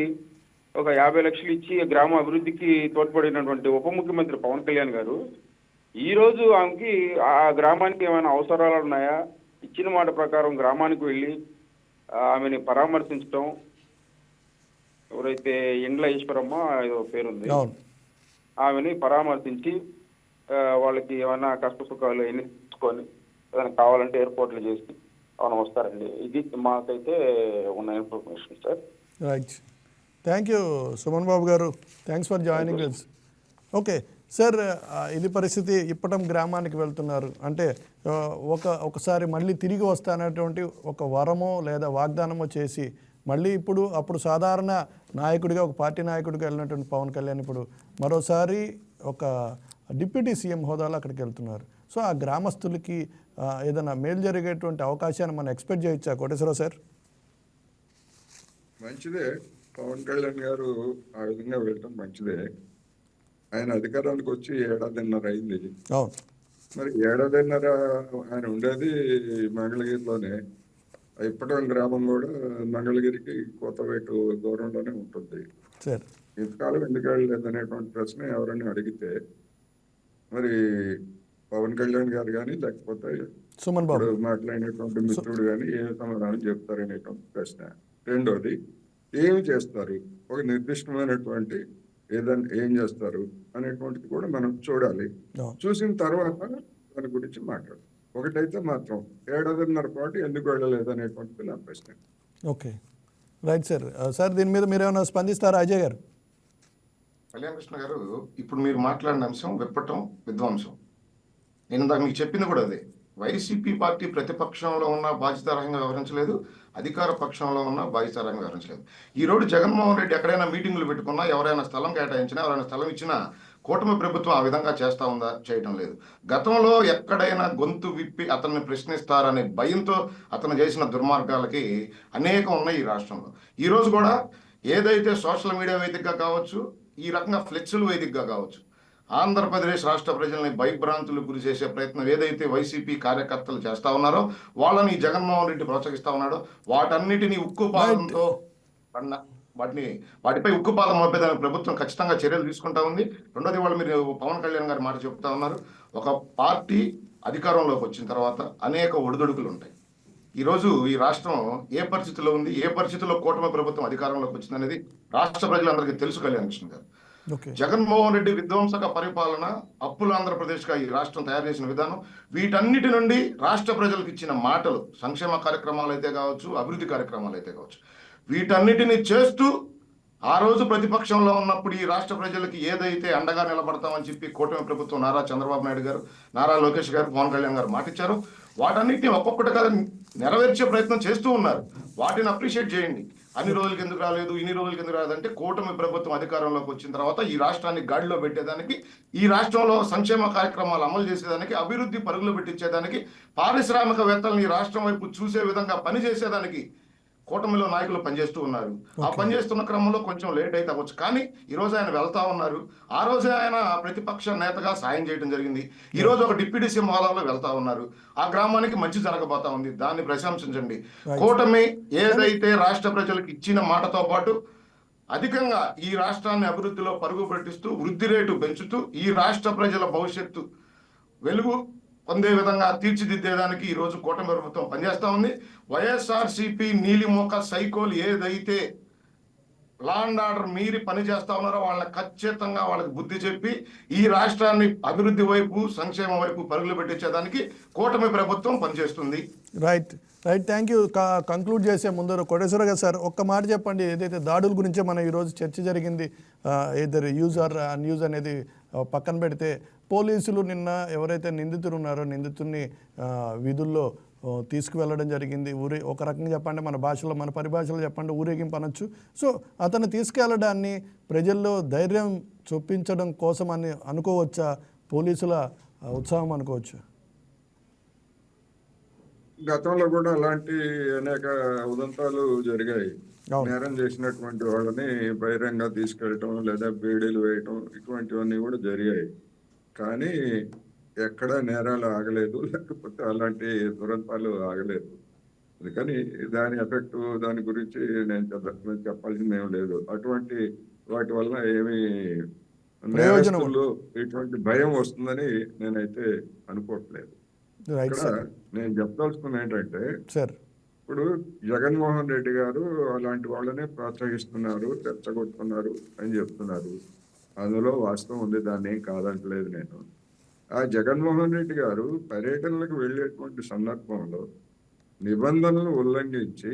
Speaker 4: ఒక 50 లక్షలు ఇచ్చి గ్రామ అభివృద్ధికి తోడ్పడినటువంటి ఉప ముఖ్యమంత్రి పవన్ కళ్యాణ్ గారు ఈ రోజు ఆమెకి ఆ గ్రామానికి ఏమైనా అవసరాలు ఉన్నాయా, ఇచ్చిన మాట ప్రకారం గ్రామానికి వెళ్ళి ఆమెని పరామర్శించడం, ఎవరైతే ఇండ్ల ఈశ్వరమ్మ ఏదో పేరుంది, ఆమెని పరామర్శించి వాళ్ళకి ఏమైనా కష్ట సుఖాలు ఎన్ని తీసుకొని ఏదైనా కావాలంటే ఏర్పాట్లు చేసి అవును వస్తారండి. ఇది మాకైతే ఉన్న information sir.
Speaker 1: Right. Thank you Suman Babu garu, thanks for joining us. Okay sir, ఇది పరిస్థితి. ఇప్పటం గ్రామానికి వెళ్తున్నారు అంటే ఒకసారి మళ్ళీ తిరిగి వస్తానటువంటి ఒక వరమో లేదా వాగ్దానమో చేసి మళ్ళీ అప్పుడు సాధారణ నాయకుడిగా, ఒక పార్టీ నాయకుడిగా వెళ్ళినటువంటి పవన్ కళ్యాణ్ ఇప్పుడు మరోసారి ఒక డిప్యూటీ సీఎం హోదాలో అక్కడికి వెళ్తున్నారు. సో ఆ గ్రామస్తులకి ఏదైనా మేలు జరిగేటువంటి అవకాశాన్ని మనం ఎక్స్పెక్ట్ చేయొచ్చా కోటేశ్వరరావు సార్?
Speaker 2: మంచిదే, పవన్ కళ్యాణ్ గారు ఆ విధంగా వెళ్ళటం మంచిదే. ఆయన అధికారానికి వచ్చి 1.5 ఏళ్ళు అయింది. మరి 1.5 ఏళ్ళు ఆయన ఉండేది మంగళగిరిలోనే. ఇప్పటం గ్రామం కూడా మంగళగిరికి కొత్తపేట దూరంలోనే ఉంటుంది. ఇంతకాలం ఎందుకు వెళ్ళలేదు అనేటువంటి ప్రశ్న ఎవరైనా అడిగితే మరి పవన్ కళ్యాణ్ గారు కానీ లేకపోతే
Speaker 1: సుమన్ బాబు
Speaker 2: మాట్లాడినటువంటి మిత్రుడు కానీ ఏ సమాధానం చెప్తారనేటువంటి ప్రశ్న. రెండోది, ఏమి చేస్తారు, ఒక నిర్దిష్టమైనటువంటి ఏం చేస్తారు అనేటువంటిది కూడా మనం చూడాలి. చూసిన తర్వాత దాని గురించి మాట్లాడాలి. ఒకటైతే మాత్రం 1.5 ఏళ్ల పాటు ఎందుకు వెళ్ళలేదు అనేటువంటిది నా ప్రశ్న.
Speaker 1: Okay, right sir. సార్ దీని మీద మీరు ఏమైనా స్పందిస్తారా అజయ్ గారు?
Speaker 3: కళ్యాణ్ కృష్ణ గారు, ఇప్పుడు మీరు మాట్లాడిన అంశం విప్పటం, విధ్వంసం. నేను ఇందాక మీకు చెప్పింది కూడా అదే. వైసీపీ పార్టీ ప్రతిపక్షంలో ఉన్న బాధ్యతారకంగా వ్యవహరించలేదు, అధికార పక్షంలో ఉన్న బాధ్యతారకంగా వ్యవహరించలేదు. ఈ రోజు జగన్మోహన్ రెడ్డి ఎక్కడైనా మీటింగులు పెట్టుకున్నా, ఎవరైనా స్థలం కేటాయించినా, ఎవరైనా స్థలం ఇచ్చినా కూటమి ప్రభుత్వం ఆ విధంగా చేస్తా ఉందా? చేయటం లేదు. గతంలో ఎక్కడైనా గొంతు విప్పి అతన్ని ప్రశ్నిస్తారనే భయంతో అతను చేసిన దుర్మార్గాలకి అనేకం ఉన్నాయి ఈ రాష్ట్రంలో. ఈ రోజు కూడా ఏదైతే సోషల్ మీడియా వేదికగా కావచ్చు, ఈ రకంగా ఫ్లెక్సులు వేదికగా కావచ్చు, ఆంధ్రప్రదేశ్ రాష్ట్ర ప్రజల్ని భయభ్రాంతులకు గురి చేసే ప్రయత్నం ఏదైతే వైసీపీ కార్యకర్తలు చేస్తా ఉన్నారో, వాళ్ళని జగన్మోహన్ రెడ్డి ప్రోత్సహిస్తా ఉన్నాడో, వాటన్నిటినీ ఉక్కుపాదంతో వాటిపై ఉక్కుపాదం మోపేదానికి ప్రభుత్వం ఖచ్చితంగా చర్యలు తీసుకుంటా ఉంది. రెండోది, వాళ్ళు మీరు పవన్ కళ్యాణ్ గారి మాట చెప్తా ఉన్నారు, ఒక పార్టీ అధికారంలోకి వచ్చిన తర్వాత అనేక ఒడిదొడుకులు ఉంటాయి. ఈరోజు ఈ రాష్ట్రం ఏ పరిస్థితిలో ఉంది, ఏ పరిస్థితుల్లో కూటమి ప్రభుత్వం అధికారంలోకి వచ్చింది అనేది రాష్ట్ర ప్రజలందరికీ తెలుసు. కళ్యాణ్ కృష్ణ గారు, జగన్మోహన్ రెడ్డి విధ్వంసక పరిపాలన, అప్పుల ఆంధ్రప్రదేశ్గా ఈ రాష్ట్రం తయారు చేసిన విధానం, వీటన్నిటి నుండి రాష్ట్ర ప్రజలకు ఇచ్చిన మాటలు, సంక్షేమ కార్యక్రమాలు అయితే కావచ్చు, అభివృద్ధి కార్యక్రమాలు అయితే కావచ్చు, వీటన్నిటిని చేస్తూ ఆ రోజు ప్రతిపక్షంలో ఉన్నప్పుడు ఈ రాష్ట్ర ప్రజలకి ఏదైతే అండగా నిలబడతామని చెప్పి కూటమి ప్రభుత్వం నారా చంద్రబాబు నాయుడు గారు, నారా లోకేష్ గారు, పవన్ కళ్యాణ్ గారు మాటిచ్చారు, వాటన్నిటిని ఒక్కొక్కటిగా నెరవేర్చే ప్రయత్నం చేస్తూ ఉన్నారు. వాటిని అప్రిషియేట్ చేయండి. అన్ని రోజులకి ఎందుకు రాలేదు, ఇన్ని రోజులకి ఎందుకు రాలేదంటే కూటమి ప్రభుత్వం అధికారంలోకి వచ్చిన తర్వాత ఈ రాష్ట్రాన్ని గాడిలో పెట్టేదానికి, ఈ రాష్ట్రంలో సంక్షేమ కార్యక్రమాలు అమలు చేసేదానికి, అభివృద్ధి పరుగులు పెట్టించేదానికి, పారిశ్రామికవేత్తలను ఈ రాష్ట్రం వైపు చూసే విధంగా పనిచేసేదానికి కూటమిలో నాయకులు పనిచేస్తూ ఉన్నారు. ఆ పనిచేస్తున్న క్రమంలో కొంచెం లేట్ అయితే అవ్వచ్చు, కానీ ఈ రోజు ఆయన వెళ్తా ఉన్నారు. ఆ రోజే ఆయన ప్రతిపక్ష నేతగా సాయం చేయడం జరిగింది. ఈ రోజు ఒక డిప్యూటీ సీఎం హోదాలో వెళ్తా ఉన్నారు. ఆ గ్రామానికి మంచి జరగబోతా ఉంది, దాన్ని ప్రశంసించండి. కూటమి ఏదైతే రాష్ట్ర ప్రజలకు ఇచ్చిన మాటతో పాటు అధికంగా ఈ రాష్ట్రాన్ని అభివృద్ధిలో పరుగు పెట్టిస్తూ, వృద్ధి రేటు పెంచుతూ, ఈ రాష్ట్ర ప్రజల భవిష్యత్తు వెలుగు పొందే విధంగా తీర్చిదిద్దేదానికి ఈ రోజు కూటమి ప్రభుత్వం పనిచేస్తా ఉంది. వైఎస్ఆర్సీపీ నీలిమోక సైకోలు ఏదైతే లా అండ్ ఆర్డర్ మీరి పనిచేస్తా ఉన్నారో వాళ్ళని ఖచ్చితంగా వాళ్ళకి బుద్ధి చెప్పి ఈ రాష్ట్రాన్ని అభివృద్ధి వైపు, సంక్షేమం వైపు పరుగులు పెట్టించేదానికి కూటమి ప్రభుత్వం పనిచేస్తుంది.
Speaker 1: Right, thank you. కంక్లూడ్ చేసే ముందర కోటేశ్వర గారు సార్ ఒక్క మాట చెప్పండి. ఏదైతే దాడుల గురించే మనం ఈరోజు చర్చ జరిగింది, ఏదర్ యూజ్ ఆర్ అన్యూజ్ అనేది పక్కన పెడితే, పోలీసులు నిన్న ఎవరైతే నిందితులు ఉన్నారో నిందితుడిని విధుల్లో తీసుకువెళ్ళడం జరిగింది. ఒక రకంగా చెప్పండి, మన భాషలో, మన పరిభాషలో చెప్పండి, ఊరేగింపు అనొచ్చు. సో అతను తీసుకెళ్లడాన్ని ప్రజల్లో ధైర్యం చూపించడం కోసం అని అనుకోవచ్చా? పోలీసుల ఉత్సాహం అనుకోవచ్చు.
Speaker 2: గతంలో కూడా అలాంటి అనేక ఉదంతాలు జరిగాయి. నేరం చేసినటువంటి వాళ్ళని బహిరంగ తీసుకెళ్ళటం లేదా బేడీలు వేయటం, ఇటువంటివన్నీ కూడా జరిగాయి. కానీ ఎక్కడ నేరాలు ఆగలేదు, లేకపోతే అలాంటి దురంతాలు ఆగలేదు. అందుకని దాని ఎఫెక్ట్, దాని గురించి నేను చెప్పాల్సింది ఏం లేదు. అటువంటి వాటి వల్ల ఏమి నేరస్తులు ఇటువంటి భయం వస్తుందని నేనైతే అనుకోవట్లేదు. ఇక్కడ నేను చెప్పదలుచుకున్న ఏంటంటే, ఇప్పుడు జగన్మోహన్ రెడ్డి గారు అలాంటి వాళ్ళనే ప్రోత్సహిస్తున్నారు, రెచ్చగొట్టుకున్నారు అని చెప్తున్నారు. అందులో వాస్తవం ఉంది, దాన్ని ఏం కాదంటలేదు నేను. ఆ జగన్మోహన్ రెడ్డి గారు పర్యటనలకు వెళ్ళేటువంటి సందర్భంలో నిబంధనలు ఉల్లంఘించి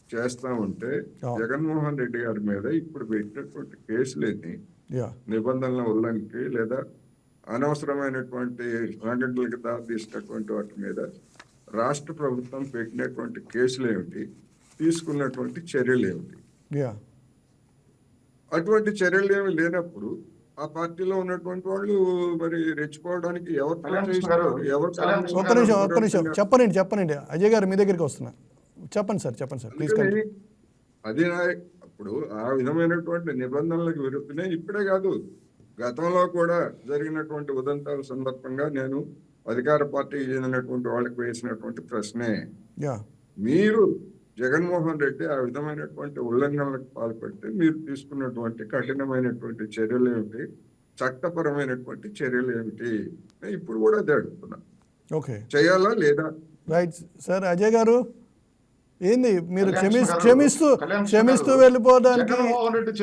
Speaker 2: చేస్తా ఉంటే జగన్మోహన్ రెడ్డి గారి మీద ఇప్పుడు పెట్టినటువంటి కేసులేని నిబంధనలను ఉల్లంఘించి లేదా అనవసరమైనటువంటి సంఘటనలకు దారితీసినటువంటి వాటి మీద రాష్ట్ర ప్రభుత్వం పెట్టినటువంటి కేసులు ఏమిటి, తీసుకున్నటువంటి చర్యలు ఏమిటి? అటువంటి చర్యలు ఏమి లేనప్పుడు ఆ పార్టీలో ఉన్నటువంటి వాళ్ళు మరి రెచ్చిపోవడానికి
Speaker 1: ఒక్క నిమిషం చెప్పనండి అజయ్ గారు, మీ దగ్గరికి వస్తున్నా. చెప్పండి సార్ ప్లీజ్.
Speaker 2: అది అప్పుడు ఆ విధమైనటువంటి నిబంధనలకు విరుద్ధనే ఇప్పుడే కాదు, గతంలో కూడా జరిగినటువంటి ఉదంతాల సందర్భంగా నేను అధికార పార్టీకి చెందినటువంటి వాళ్ళకి వేసినటువంటి ప్రశ్నే, మీరు జగన్మోహన్ రెడ్డి ఆ విధమైనటువంటి ఉల్లంఘనలకు పాల్పడితే మీరు తీసుకున్నటువంటి కఠినమైనటువంటి చర్యలు ఏమిటి, చట్టపరమైనటువంటి చర్యలు ఏమిటి? ఇప్పుడు కూడా అదే అడుగుతున్నా, చేయాలా లేదా?
Speaker 1: Right sir. అజయ్ గారు ఏంది మీరు క్షమిస్తూ వెళ్ళిపోవడానికి
Speaker 3: జగన్మోహన్ రెడ్డి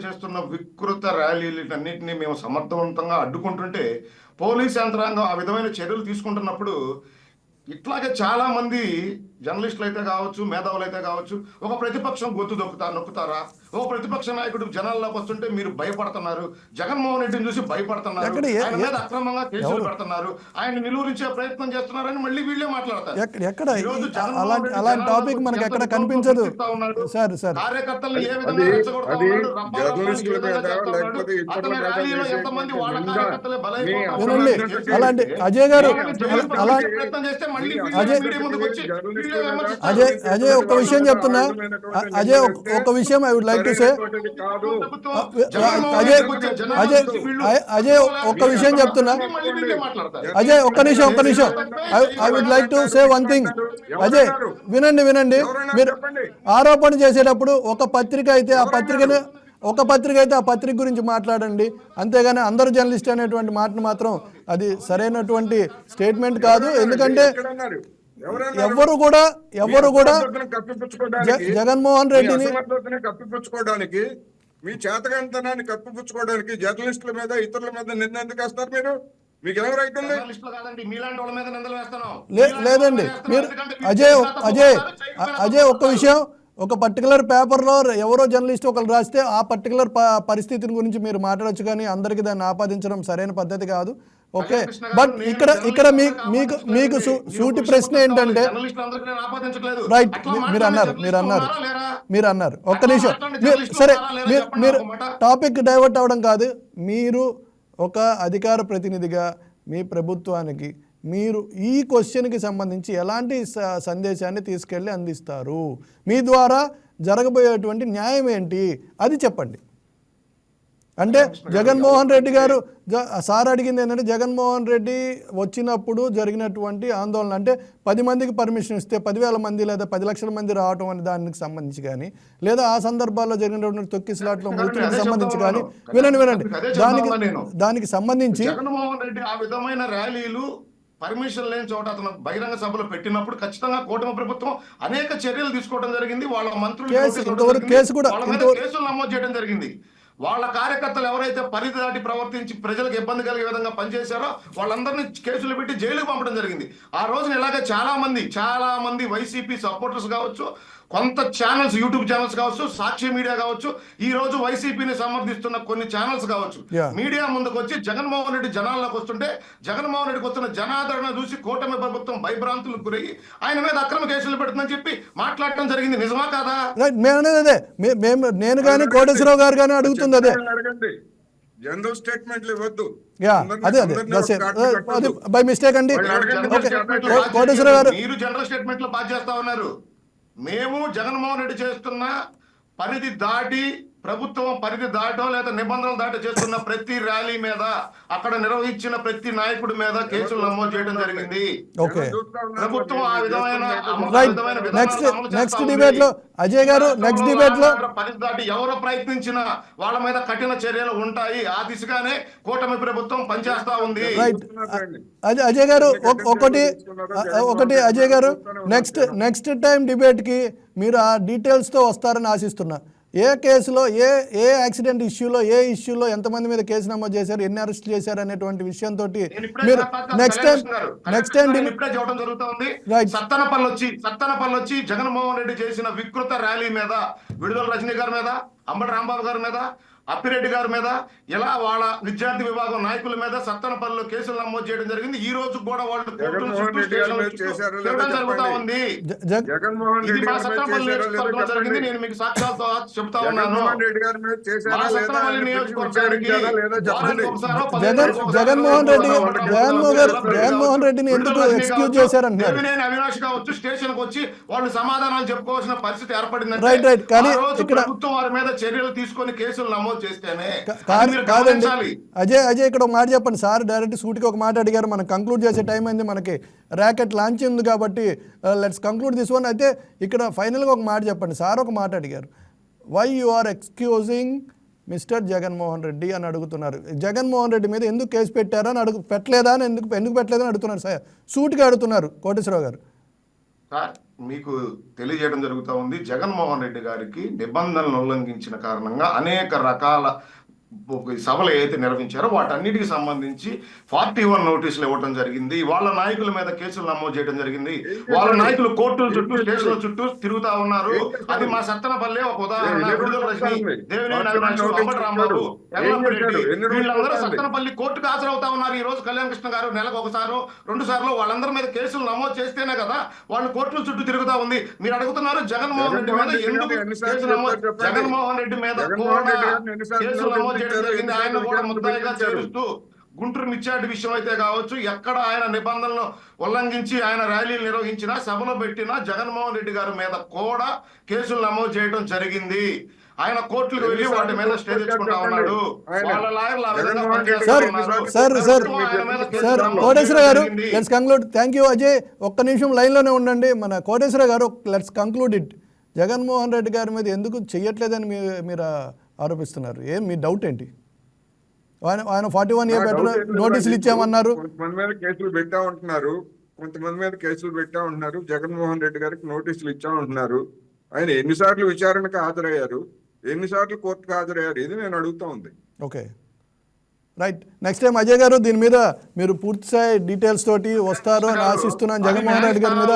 Speaker 3: చేస్తున్న వికృత ర్యాలీలన్నింటినీ మేము సమర్థవంతంగా అడ్డుకుంటుంటే పోలీస్ యంత్రాంగం ఆ విధమైన చర్యలు తీసుకుంటున్నప్పుడు ఇట్లాగే చాలా మంది జర్నలిస్టులు అయితే కావచ్చు, మేధావులు అయితే కావచ్చు, ఒక ప్రతిపక్షం గొంతు నొక్కుతారా? ఒక ప్రతిపక్ష నాయకుడు జనాల్లోకి వస్తుంటే మీరు భయపడుతున్నారు, జగన్మోహన్ రెడ్డిని చూసి భయపడుతున్నారు, ఆయన మీద అక్రమంగా కేసులు పెడుతున్నారు, ఆయన నిలువరించే ప్రయత్నం చేస్తున్నారని మళ్ళీ వీళ్ళే మాట్లాడతారు.
Speaker 1: అలాంటి టాపిక్ మనకి ఎక్కడ కనిపించదు సార్.
Speaker 3: కార్యకర్తలు ఏ విధంగా రెచ్చగొడతా ఉన్నాడు,
Speaker 1: అలాంటి అజయ్ గారు అజయ్ ఒక్క విషయం చెప్తున్నా. అజయ్ ఒక విషయం I would like to say. Ajay ఒక్క విషయం చెప్తున్నా. అజయ్ ఒక్క నిమిషం I would like to say one thing. Ajay వినండి, మీరు ఆరోపణ చేసేటప్పుడు ఒక పత్రిక అయితే ఆ పత్రిక గురించి మాట్లాడండి, అంతేగాని అందరు జర్నలిస్ట్ అనేటువంటి మాటను మాత్రం అది సరైనటువంటి స్టేట్మెంట్ కాదు. ఎందుకంటే ఎవరు కూడా జగన్మోహన్ రెడ్డిని
Speaker 2: కప్పిపుచ్చుకోవడానికి, మీ చేతకంతనాన్ని కప్పిపుచ్చుకోవడానికి జర్నలిస్టుల మీద, ఇతరుల మీద నింద ఎందుకు వేస్తారు? మీకు ఎవరు అవుతుంది?
Speaker 1: లేదండి. మీరు అజయ్ ఒక్క విషయం, ఒక పర్టికులర్ పేపర్లో ఎవరో జర్నలిస్ట్ ఒకరు రాస్తే ఆ పర్టికులర్ పరిస్థితిని గురించి మీరు మాట్లాడచ్చు, కానీ అందరికీ దాన్ని ఆపాదించడం సరైన పద్ధతి కాదు. ఓకే, బట్ ఇక్కడ మీకు సూటి ప్రశ్న ఏంటంటే, రైట్, మీరు అన్నారు ఒక్క నిమిషం, సరే మీరు టాపిక్ డైవర్ట్ అవ్వడం కాదు. మీరు ఒక అధికార ప్రతినిధిగా మీ ప్రభుత్వానికి మీరు ఈ క్వశ్చన్కి సంబంధించి ఎలాంటి సందేశాన్ని తీసుకెళ్ళి అందిస్తారు? మీ ద్వారా జరగబోయేటువంటి న్యాయం ఏంటి అది చెప్పండి. అంటే జగన్మోహన్ రెడ్డి గారు, సార్ అడిగింది ఏంటంటే, జగన్మోహన్ రెడ్డి వచ్చినప్పుడు జరిగినటువంటి ఆందోళన, అంటే 10 మందికి పర్మిషన్ ఇస్తే 10,000 మంది లేదా 10 లక్షల మంది రావటం అనే దానికి సంబంధించి కానీ, లేదా ఆ సందర్భాల్లో జరిగినటువంటి తొక్కిసలాట్లో మృతులకు సంబంధించి కానీ, వినండి దానికి సంబంధించి
Speaker 3: జగన్మోహన్ రెడ్డి ఆ విధమైన ర్యాలీలు పర్మిషన్ లేని చోట అతను బహిరంగ సభలు పెట్టినప్పుడు ఖచ్చితంగా కూటమి ప్రభుత్వం అనేక చర్యలు తీసుకోవడం జరిగింది. వాళ్ళ మంత్రులు కేసులు నమోదు చేయడం జరిగింది. వాళ్ళ కార్యకర్తలు ఎవరైతే పరిధి దాటి ప్రవర్తించి ప్రజలకు ఇబ్బంది కలిగే విధంగా పనిచేశారో వాళ్ళందరినీ కేసులు పెట్టి జైలుకు పంపడం జరిగింది. ఆ రోజున ఇలాగే చాలా మంది వైసీపీ సపోర్టర్స్ కావచ్చు, కొంత ఛానల్స్, యూట్యూబ్ ఛానల్స్ కావచ్చు, సాక్షి మీడియా కావచ్చు, ఈ రోజు వైసీపీని సమర్థిస్తున్న కొన్ని ఛానల్స్ కావచ్చు, మీడియా ముందుకు వచ్చి జగన్మోహన్ రెడ్డి జనాల్లోకి వస్తుంటే జగన్మోహన్ రెడ్డికి వస్తున్న జనాదరణ చూసి కూటమి ప్రభుత్వం భయభ్రాంతులకు గురయ్యి ఆయన మీద అక్రమ కేసులు పెడుతుందని చెప్పి మాట్లాడటం జరిగింది. నిజమా కాదా?
Speaker 1: నేను కానీ కోటేశ్వరరావు గారు కానీ అడుగుతుంది అదే.
Speaker 2: జనరల్ స్టేట్మెంట్లు ఇవ్వద్దు.
Speaker 1: అదే బై మిస్టేక్ అండి. కోటేశ్వరరావు గారు,
Speaker 3: మీరు జనరల్ స్టేట్మెంట్లు పాస్ చేస్తా ఉన్నారు. మేము జగన్మోహన్ రెడ్డి చేస్తున్న పరిధి దాటి, ప్రభుత్వం పరిధి దాటో లేదా నిబంధనలు దాటి చేస్తున్న ప్రతి ర్యాలీ మీద, అక్కడ నిర్వహించిన ప్రతి నాయకుడి మీద కేసులు నమోదు చేయడం జరిగింది. ప్రభుత్వం ఆ విధమైన
Speaker 1: నెక్స్ట్ డిబేట్ లో అజయ్ గారు, నెక్స్ట్ డిబేట్ లో
Speaker 3: పరిధి దాటి ఎవరు ప్రయత్నించినా వాళ్ళ మీద కఠిన చర్యలు ఉంటాయి. ఆ దిశగానే కూటమి ప్రభుత్వం పనిచేస్తా ఉంది.
Speaker 1: అజయ్ గారు ఒకటి అజయ్ గారు, నెక్స్ట్ టైం డిబేట్ కి మీరు ఆ డీటెయిల్స్ తో వస్తారని ఆశిస్తున్నా. ఏ కేసులో, ఏ యాక్సిడెంట్ ఇష్యూలో, ఏ ఇష్యూలో ఎంతమంది మీద కేసు నమోదు చేశారు, ఎన్ని అరెస్ట్ చేశారు అనేటువంటి విషయంతో మీరు నెక్స్ట్ టైం
Speaker 3: చెప్పడం జరుగుతుంది. సత్తనపల్లి వచ్చి జగన్మోహన్ రెడ్డి చేసిన వికృత ర్యాలీ మీద, విడుదల రజనీ గారి మీద, అంబటి రాంబాబు గారి మీద, అప్పిరెడ్డి గారి మీద, ఇలా వాళ్ళ విద్యార్థి విభాగం నాయకుల మీద సత్తనపల్లిలో కేసులు నమోదు చేయడం జరిగింది. ఈ రోజు కూడా వాళ్ళు జరుగుతా ఉంది. జరిగింది. నేను మీకు సాక్ష్యాలతో చెప్తా ఉన్నాను.
Speaker 1: జగన్మోహన్ రెడ్డిని ఎందుకు ఎక్స్క్యూజ్ చేశారంటారు?
Speaker 3: అవినాష్ కావచ్చు, స్టేషన్ కు వచ్చి వాళ్ళు సమాధానాలు చెప్పుకోవాల్సిన పరిస్థితి ఏర్పడింది. ప్రభుత్వం వారి మీద చర్యలు తీసుకొని కేసులు నమోదు చేస్తేనే.
Speaker 1: కాదండి అజయ్ ఇక్కడ ఒక మాట చెప్పండి. సార్ డైరెక్ట్ సూటికి ఒక మాట అడిగారు. మనం కంక్లూడ్ చేసే టైం అయింది, మనకి ర్యాకెట్ లాంచ్ ఉంది కాబట్టి లెట్స్ కంక్లూడ్ దిస్ వన్. అయితే ఇక్కడ ఫైనల్గా ఒక మాట చెప్పండి. సార్ ఒక మాట అడిగారు, why you are excusing mister Jaganmohan Reddy అని అడుగుతున్నారు. జగన్మోహన్ రెడ్డి మీద ఎందుకు కేసు పెట్టారని పెట్టలేదా అని ఎందుకు పెట్టలేదని అడుగుతున్నారు. సార్ సూటిగా అడుగుతున్నారు కోటేశ్వరరావు గారు.
Speaker 3: మీకు తెలియజేయడం జరుగుతూ ఉంది. జగన్మోహన్ రెడ్డి గారికి నిబంధనలు ఉల్లంఘించిన కారణంగా అనేక రకాల సభలు ఏదైతే నిర్వహించారో వాటన్నిటికి సంబంధించి 41 నోటీసులు ఇవ్వడం జరిగింది. వాళ్ళ నాయకుల మీద కేసులు నమోదు చేయడం జరిగింది. వాళ్ళ నాయకులు కోర్టుల చుట్టూ, స్టేషన్ల చుట్టూ తిరుగుతా ఉన్నారు. అది మా సత్తనపల్లి ఒక ఉదాహరణ. విడుదల రజనీ, దేవినేని అవినాష్, అంబటి రాంబాబు, వీళ్ళందరూ సత్తనపల్లి కోర్టుకు హాజరవుతా ఉన్నారు. ఈ రోజు కళ్యాణ్ కృష్ణ గారు నెలకు ఒకసారి 2 సార్లు వాళ్ళందరి మీద కేసులు నమోదు చేస్తేనే కదా వాళ్ళు కోర్టుల చుట్టూ తిరుగుతా ఉంది. మీరు అడుగుతున్నారు జగన్మోహన్ రెడ్డి మీద ఎందుకు కేసు నమోదు, జగన్మోహన్ రెడ్డి మీద కేసులు నమోదు జరిగింది. ఆయన కూడా ముద్దాయిగా చేరుస్తూ గుంటూరు మిర్చాటి విషయం అయితే కావచ్చు, ఎక్కడ ఆయన నిబంధనలు ఉల్లంఘించి ఆయన ర్యాలీలు నిర్వహించినా, సభలో పెట్టినా జగన్మోహన్ రెడ్డి గారి మీద కూడా కేసులు నమోదు చేయడం జరిగింది. ఆయన కోర్టులకు వెళ్ళి వాటి మీద స్టే తెచ్చుకుంటా ఉన్నాడు. వాళ్ళ లాయర్లు ఆ విధంగా
Speaker 1: కోటేశ్వర గారు, let's conclude. Thank you Ajay. ఒక్క నిమిషం లైన్లోనే ఉండండి. మన కోటేశ్వర గారు, let's conclude it. Jaganmohan Reddy గారి మీద ఎందుకు చెయ్యట్లేదని మీరు ఆరోపిస్తున్నారు? మీ డౌట్ ఏంటి? ఆయన 41A నోటీసులు ఇచ్చామన్నారు.
Speaker 2: కొంతమంది మీద కేసులు పెట్టా ఉంటున్నారు. జగన్మోహన్ రెడ్డి గారికి నోటీసులు ఇచ్చా ఉంటున్నారు. ఆయన ఎన్నిసార్లు విచారణకు హాజరయ్యారు, ఎన్నిసార్లు కోర్టుకు హాజరయ్యారు, ఇది నేను అడుగుతా ఉంది.
Speaker 1: Okay, right. Next time Ajay గారు దీని మీద మీరు పూర్తి స్థాయి డీటెయిల్స్ తోటి వస్తారు అని ఆశిస్తున్నాను. జగన్మోహన్ రెడ్డి గారి మీద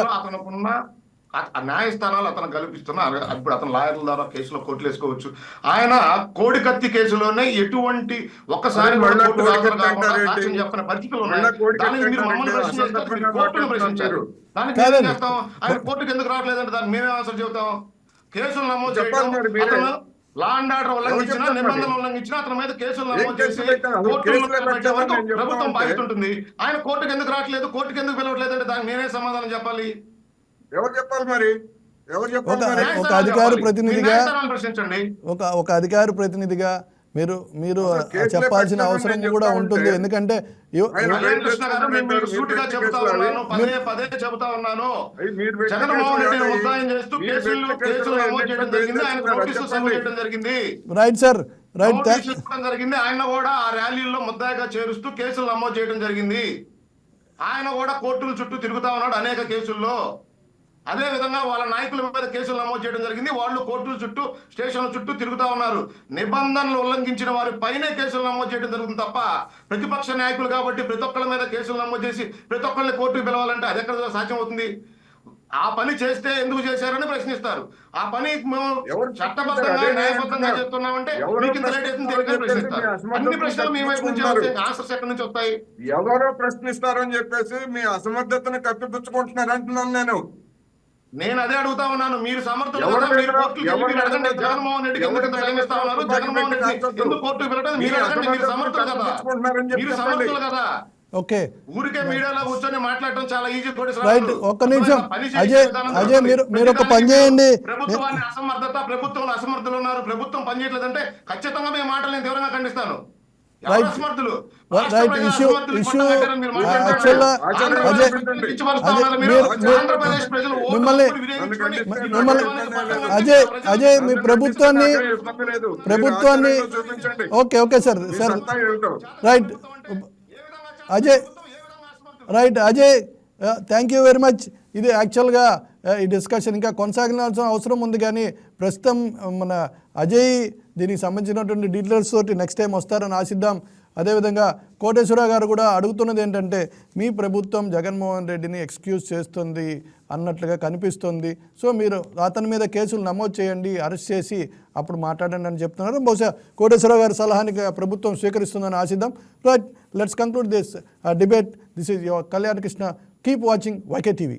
Speaker 3: ఆ న్యాయస్థానాలు అతను కల్పిస్తున్నారు. ఇప్పుడు అతను లాయర్ల ద్వారా కేసులో కోర్టులు వేసుకోవచ్చు. ఆయన కోడి కత్తి కేసులోనే ఎటువంటి ఒక్కసారి
Speaker 2: మరి మళ్ళా
Speaker 3: కోర్టు
Speaker 2: కోడి
Speaker 3: హాజరు
Speaker 2: కత్తి
Speaker 3: కాకుండా
Speaker 2: అంటారేంటి?
Speaker 3: సాక్ష్యం చెప్పిన పరిస్థితులు ఉన్నాయి.
Speaker 2: మళ్ళా కోడి
Speaker 3: దానికి
Speaker 2: కత్తి
Speaker 3: మీరు మమ్మల్ని
Speaker 2: అంటారంటే
Speaker 3: ప్రశ్నిస్తారు, మీరు
Speaker 2: అసందర్భంగా
Speaker 3: కోర్టును
Speaker 2: మాట్లాడుతున్నారు.
Speaker 3: ప్రశ్నించారు. దానికి
Speaker 1: కాదండి.
Speaker 3: మేము ఏం చేస్తాం? ఆయన కోర్టుకు ఎందుకు రావట్లేదంటే దానికి మేమే ఆన్సర్ చెబుతాం. కేసులు నమోదు
Speaker 2: చెప్పాలి
Speaker 3: చేయడం,
Speaker 2: మరి మీరే.
Speaker 3: అతను లా అండ్ ఆర్డర్ ఉల్లంఘించిన,
Speaker 2: చెప్పాలి మరి?
Speaker 3: నిబంధనలు ఉల్లంఘించిన అతని మీద కేసులు
Speaker 2: ఏం
Speaker 3: నమోదు చేసి
Speaker 2: కేసులు పెట్టారు? అసలు
Speaker 3: కోర్టుల్లో
Speaker 2: కేసులే
Speaker 3: పెట్టే
Speaker 2: పెట్టామని
Speaker 3: వరకు
Speaker 2: నేను చెప్తా
Speaker 3: ప్రభుత్వం
Speaker 2: ఉంటే
Speaker 3: బాధ్యత ఉంటుంది. ఆయన కోర్టుకు ఎందుకు రావట్లేదు, కోర్టుకు ఎందుకు పిలవట్లేదంటే దానికి నేనే సమాధానం చెప్పాలి.
Speaker 2: ఎవరు చెప్పాలి మరి? ఎవరు చెప్పాలి
Speaker 1: ఒక-
Speaker 2: మరి?
Speaker 1: ఒక అధికార ప్రతినిధిగా
Speaker 3: ప్రశ్నించండి.
Speaker 1: ఒక అధికార ప్రతినిధిగా మీరు
Speaker 2: అసలు కేసులే
Speaker 1: చెప్పాల్సిన
Speaker 2: పెట్టామని
Speaker 1: అవసరం
Speaker 2: నేను
Speaker 1: కూడా
Speaker 2: చెప్తా
Speaker 1: ఉంటుంది.
Speaker 2: ఉంటే
Speaker 1: ఎందుకంటే
Speaker 2: ఆయన
Speaker 3: కళ్యాణ్ కృష్ణ గారు, నేను మీకు సూటిగా చెబుతా ఉన్నాను, పదే చెబుతా ఉన్నాను.
Speaker 2: అయ్యి మీరు పెట్టిన
Speaker 3: జగన్మోహన్ రెడ్డిని
Speaker 2: కేసులు
Speaker 3: ఉద్దాయం చేస్తూ
Speaker 2: మీరు
Speaker 3: కేసులు
Speaker 2: పెట్టిన
Speaker 3: నమోదు చేయడం జరిగింది. ఆయన
Speaker 2: చెప్పండి.
Speaker 3: నోటీసులు సర్వ్ చేయడం జరిగింది.
Speaker 1: Right sir, right.
Speaker 3: నోటీసులు ఇవ్వడం జరిగింది. ఆయన కూడా ఆ ర్యాలీల్లో ముద్దాయిగా చేరుస్తూ కేసులు నమోదు చేయడం జరిగింది. ఆయన కూడా కోర్టుల చుట్టూ తిరుగుతా ఉన్నాడు అనేక కేసుల్లో. అదే విధంగా వాళ్ళ నాయకుల మీద కేసులు నమోదు చేయడం జరిగింది. వాళ్ళు కోర్టుల చుట్టూ, స్టేషన్ల చుట్టూ తిరుగుతా ఉన్నారు. నిబంధనలు ఉల్లంఘించిన వారి పైనే కేసులు నమోదు చేయడం జరుగుతుంది తప్ప ప్రతిపక్ష నాయకులు కాబట్టి ప్రతి ఒక్కళ్ళ మీద కేసులు నమోదు చేసి ప్రతి ఒక్కళ్ళని కోర్టుకు పిలవాలంటే అది ఎక్కడ సాధ్యం అవుతుంది? ఆ పని చేస్తే ఎందుకు చేశారని ప్రశ్నిస్తారు. ఆ పని మేము
Speaker 2: ఎవరు
Speaker 3: చట్టబద్ధంగా,
Speaker 2: అదే
Speaker 3: న్యాయబద్ధంగా
Speaker 2: నేను
Speaker 3: చేస్తున్నామంటే
Speaker 2: ఎవరు
Speaker 3: మీకు ఇంత లేట్ అవుతుంది దేనికని ప్రశ్నిస్తారు. అన్ని ప్రశ్నలు మీ వైపు నుంచి వస్తాయి, ఆన్సర్స్ ఎక్కడి నుంచి వస్తాయి?
Speaker 2: ఎవరో ప్రశ్నిస్తారని చెప్పేసి మీ అసమర్థతను కప్పిపుచ్చుకుంటున్నారు అంటున్నాను
Speaker 3: నేను అదే అడుగుతా ఉన్నాను. మీరు సమర్థులు
Speaker 2: ఎవరు
Speaker 3: కదా, మీరు
Speaker 2: పెట్టారు?
Speaker 3: కోర్టుకి వెళ్ళి
Speaker 2: ఎవరు
Speaker 3: మీరు అడగండి.
Speaker 2: పెట్టారు?
Speaker 3: జగన్మోహన్ రెడ్డికి ఎందుకు ఇంత టైం ఇస్తా ఉన్నారు? జగన్మోహన్ రెడ్డి ఎందుకు కోర్టుకు వెళ్ళడం మీరు అడగండి. మీరు సమర్థులు కదా, మీరు సమర్థులు కదా.
Speaker 1: ఓకే,
Speaker 3: ఊరికే మీడియాలో కూర్చొని మాట్లాడటం చాలా ఈజీ.
Speaker 1: రైట్. ఒక్క నిమిషం అజయ్, మీరు ఒక పని చేయండి.
Speaker 3: ప్రభుత్వాన్ని అసమర్థత, ప్రభుత్వంలో అసమర్థులు ఉన్నారు, ప్రభుత్వం పనిచేయట్లేదంటే ఖచ్చితంగా మీ మాటలు నేను తీవ్రంగా ఖండిస్తాను. ఎవరు అసమర్థులు?
Speaker 1: రైట్. ఇష్యూ యాక్చువల్గా అజయ్ మీ ప్రభుత్వాన్ని okay sir right Ajay thank you very much. ఇది యాక్చువల్గా ఈ డిస్కషన్ ఇంకా కొనసాగాల్సిన అవసరం ఉంది, కానీ ప్రస్తుతం మన అజయ్ దీనికి సంబంధించినటువంటి డీటెయిల్స్ తోటి నెక్స్ట్ టైం వస్తారని ఆశిద్దాం. అదేవిధంగా కోటేశ్వరరావు గారు కూడా అడుగుతున్నది ఏంటంటే, మీ ప్రభుత్వం జగన్మోహన్ రెడ్డిని ఎక్స్క్యూజ్ చేస్తుంది అన్నట్లుగా కనిపిస్తుంది. సో మీరు అతని మీద కేసులు నమోదు చేయండి, అరెస్ట్ చేసి అప్పుడు మాట్లాడండి అని చెప్తున్నారు. బహుశా కోటేశ్వరరావు గారి సలహాని ప్రభుత్వం స్వీకరిస్తుందని ఆశిద్దాం. Right, let's conclude this debate. This is your Kalyan Krishna. Keep watching YK TV.